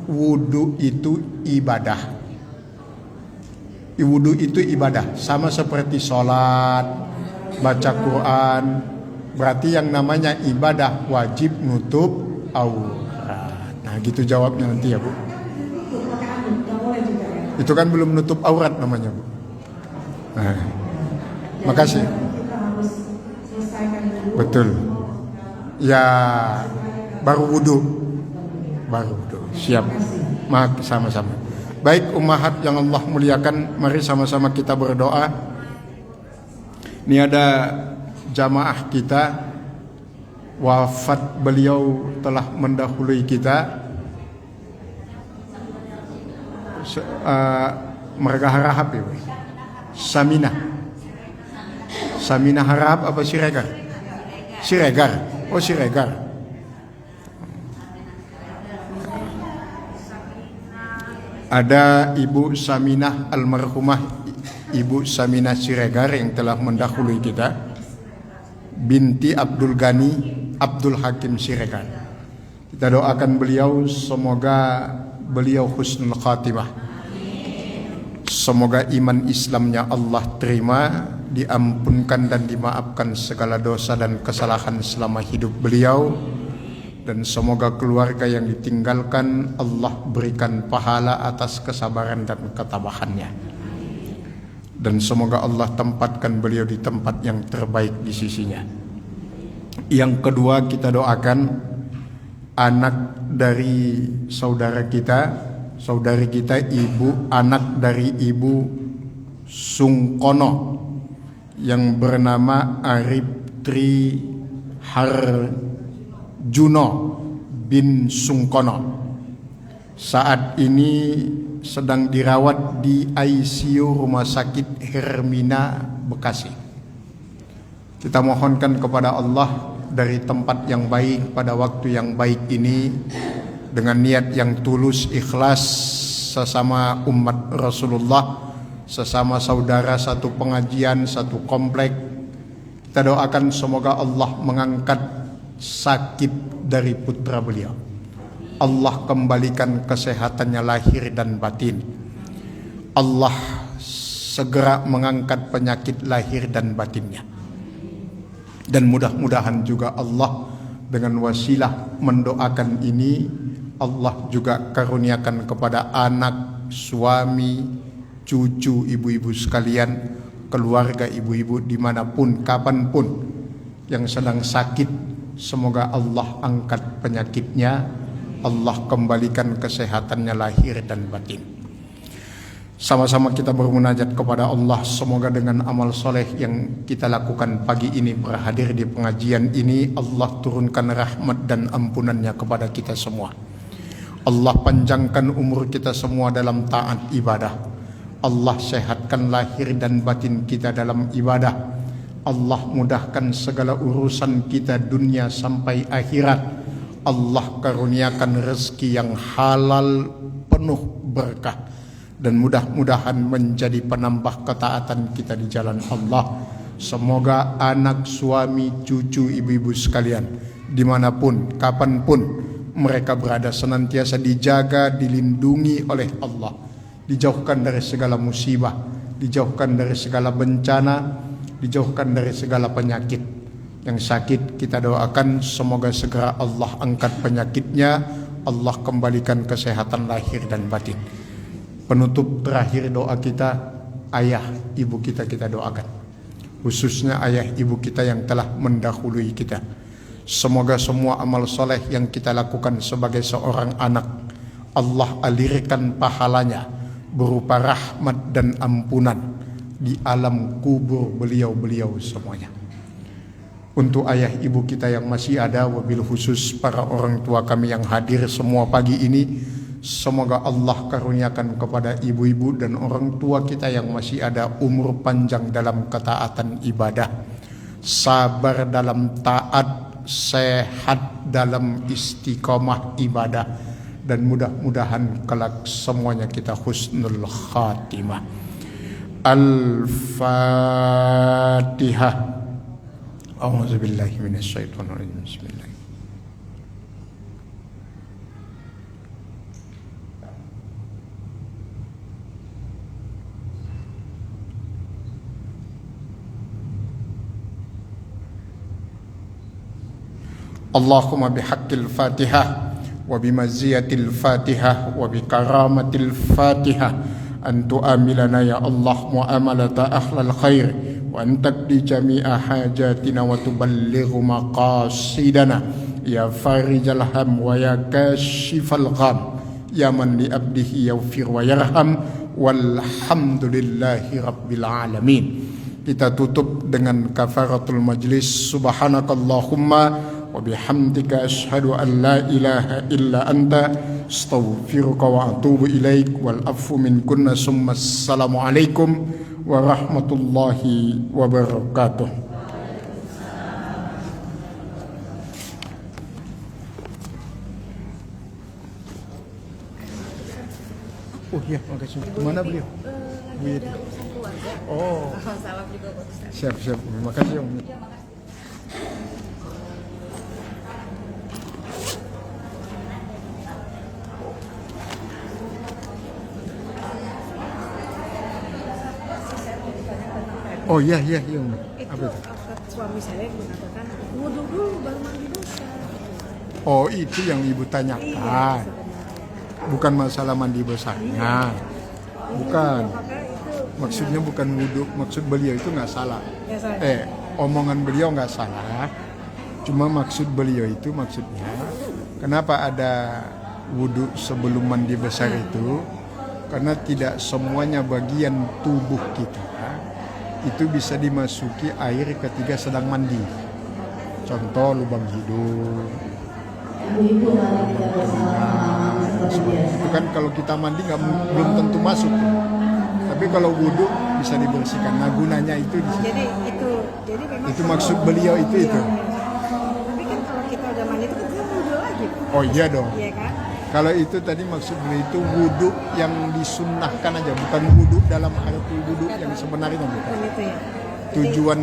wudhu itu ibadah. Wudhu itu ibadah. Sama seperti sholat, baca Quran. Berarti yang namanya ibadah wajib nutup aurat. Nah gitu jawabnya nanti ya Bu. Itu kan belum nutup aurat namanya Bu. Nah, makasih. Betul. Ya baru wudhu. Siap. Sama-sama. Baik ummahat yang Allah muliakan, mari sama-sama kita berdoa. Ini ada jamaah kita, wafat beliau telah mendahului kita. Mereka Harahap ya, Samina Harahap apa Siregar? Oh Siregar. Ada Ibu Saminah almarhumah Ibu Saminah Siregar yang telah mendahului kita, binti Abdul Ghani Abdul Hakim Siregar. Kita doakan beliau semoga beliau husnul khatimah. Semoga iman Islamnya Allah terima, diampunkan dan dimaafkan segala dosa dan kesalahan selama hidup beliau, dan semoga keluarga yang ditinggalkan Allah berikan pahala atas kesabaran dan ketabahannya, dan semoga Allah tempatkan beliau di tempat yang terbaik di sisinya. Yang kedua, kita doakan anak dari saudari kita, ibu, anak dari Ibu Sungkono yang bernama Arif Tri Harjuno bin Sungkono. Saat ini sedang dirawat di ICU Rumah Sakit Hermina Bekasi. Kita mohonkan kepada Allah dari tempat yang baik pada waktu yang baik ini, dengan niat yang tulus ikhlas sesama umat Rasulullah, sesama saudara satu pengajian, satu komplek. Kita doakan semoga Allah mengangkat sakit dari putra beliau. Allah kembalikan kesehatannya lahir dan batin. Allah segera mengangkat penyakit lahir dan batinnya. Dan mudah-mudahan juga Allah dengan wasilah mendoakan ini, Allah juga karuniakan kepada anak, suami, cucu, ibu-ibu sekalian, keluarga ibu-ibu dimanapun, kapanpun yang sedang sakit, semoga Allah angkat penyakitnya, Allah kembalikan kesehatannya lahir dan batin. Sama-sama kita bermunajat kepada Allah, semoga dengan amal soleh yang kita lakukan pagi ini, berhadir di pengajian ini, Allah turunkan rahmat dan ampunannya kepada kita semua. Allah panjangkan umur kita semua dalam taat ibadah. Allah sehatkan lahir dan batin kita dalam ibadah. Allah mudahkan segala urusan kita dunia sampai akhirat. Allah karuniakan rezeki yang halal penuh berkah, dan mudah-mudahan menjadi penambah ketaatan kita di jalan Allah. Semoga anak, suami, cucu, ibu-ibu sekalian, dimanapun, kapanpun mereka berada, senantiasa dijaga, dilindungi oleh Allah, dijauhkan dari segala musibah, dijauhkan dari segala bencana, dijauhkan dari segala penyakit. Yang sakit kita doakan semoga segera Allah angkat penyakitnya, Allah kembalikan kesehatan lahir dan batin. Penutup terakhir doa kita, ayah ibu kita doakan, khususnya ayah ibu kita yang telah mendahului kita. Semoga semua amal soleh yang kita lakukan sebagai seorang anak, Allah alirkan pahalanya berupa rahmat dan ampunan di alam kubur beliau-beliau semuanya. Untuk ayah ibu kita yang masih ada, wabil khusus para orang tua kami yang hadir semua pagi ini, semoga Allah karuniakan kepada ibu-ibu dan orang tua kita yang masih ada umur panjang dalam ketaatan ibadah, sabar dalam taat, sehat dalam istiqomah ibadah, dan mudah-mudahan kelak semuanya kita husnul khatimah. Al-Fatihah. A'udzubillahi minasyaitonirrajim. Bismillah. Allahumma bihaqqil Fatihah wa bimaziyatil Fatihah wa bikaramatil Fatihah an tu'amilana ya Allah mu'amalata ahlal khair wa an taqdi jami'a hajatina wa tuballighu maqasidana ya farijal ham wa ya kashifal gham ya man li abdihi yaghfir wa yarham walhamdulillahi rabbil alamin. Kita tutup dengan kafaratul majlis. Subhanakallahumma wa bihamdika asyhadu an la ilaha illa anta astaghfiruka wa atubu ilaik wal afu minkunna summa assalamu alaikum warahmatullahi wabarakatuh. Oh iya, makasih. Kemana beliau? Lagi ada urusan keluarga. Oh, Salam juga buat Ustaz. siap siap. Makasih Om. Iya, makasih. Oh iya iya iya Om. Itu Apa itu? suami saya mengatakan wudhu dulu baru mandi dosa. Oh itu yang ibu Iya, tanyakan. sebenarnya. Bukan masalah mandi besarnya. Bukan. Maka itu Maksudnya bukan wudhu. Maksud beliau itu nggak salah. ya saya. Omongan beliau nggak salah. Cuma maksud beliau itu maksudnya kenapa ada wudhu sebelum mandi besar itu? Karena tidak semuanya bagian tubuh kita itu bisa dimasuki air ketika sedang mandi. Contoh lubang hidung. Ibu-ibu mari kita bersama seperti biasa. Itu kan kalau kita mandi belum tentu masuk. Tapi kalau wudhu bisa dibersihkan. Nah gunanya itu di situ. Jadi memang Itu maksud beliau itu. Tapi kan kalau kita udah mandi itu kita wudhu lagi. Oh iya dong. Iya kan? Kalau itu tadi maksud beliau itu wudhu yang disunnahkan aja, bukan wudhu dalam arti wudhu yang sebenarnya bukan. Kan itu ya. Tujuan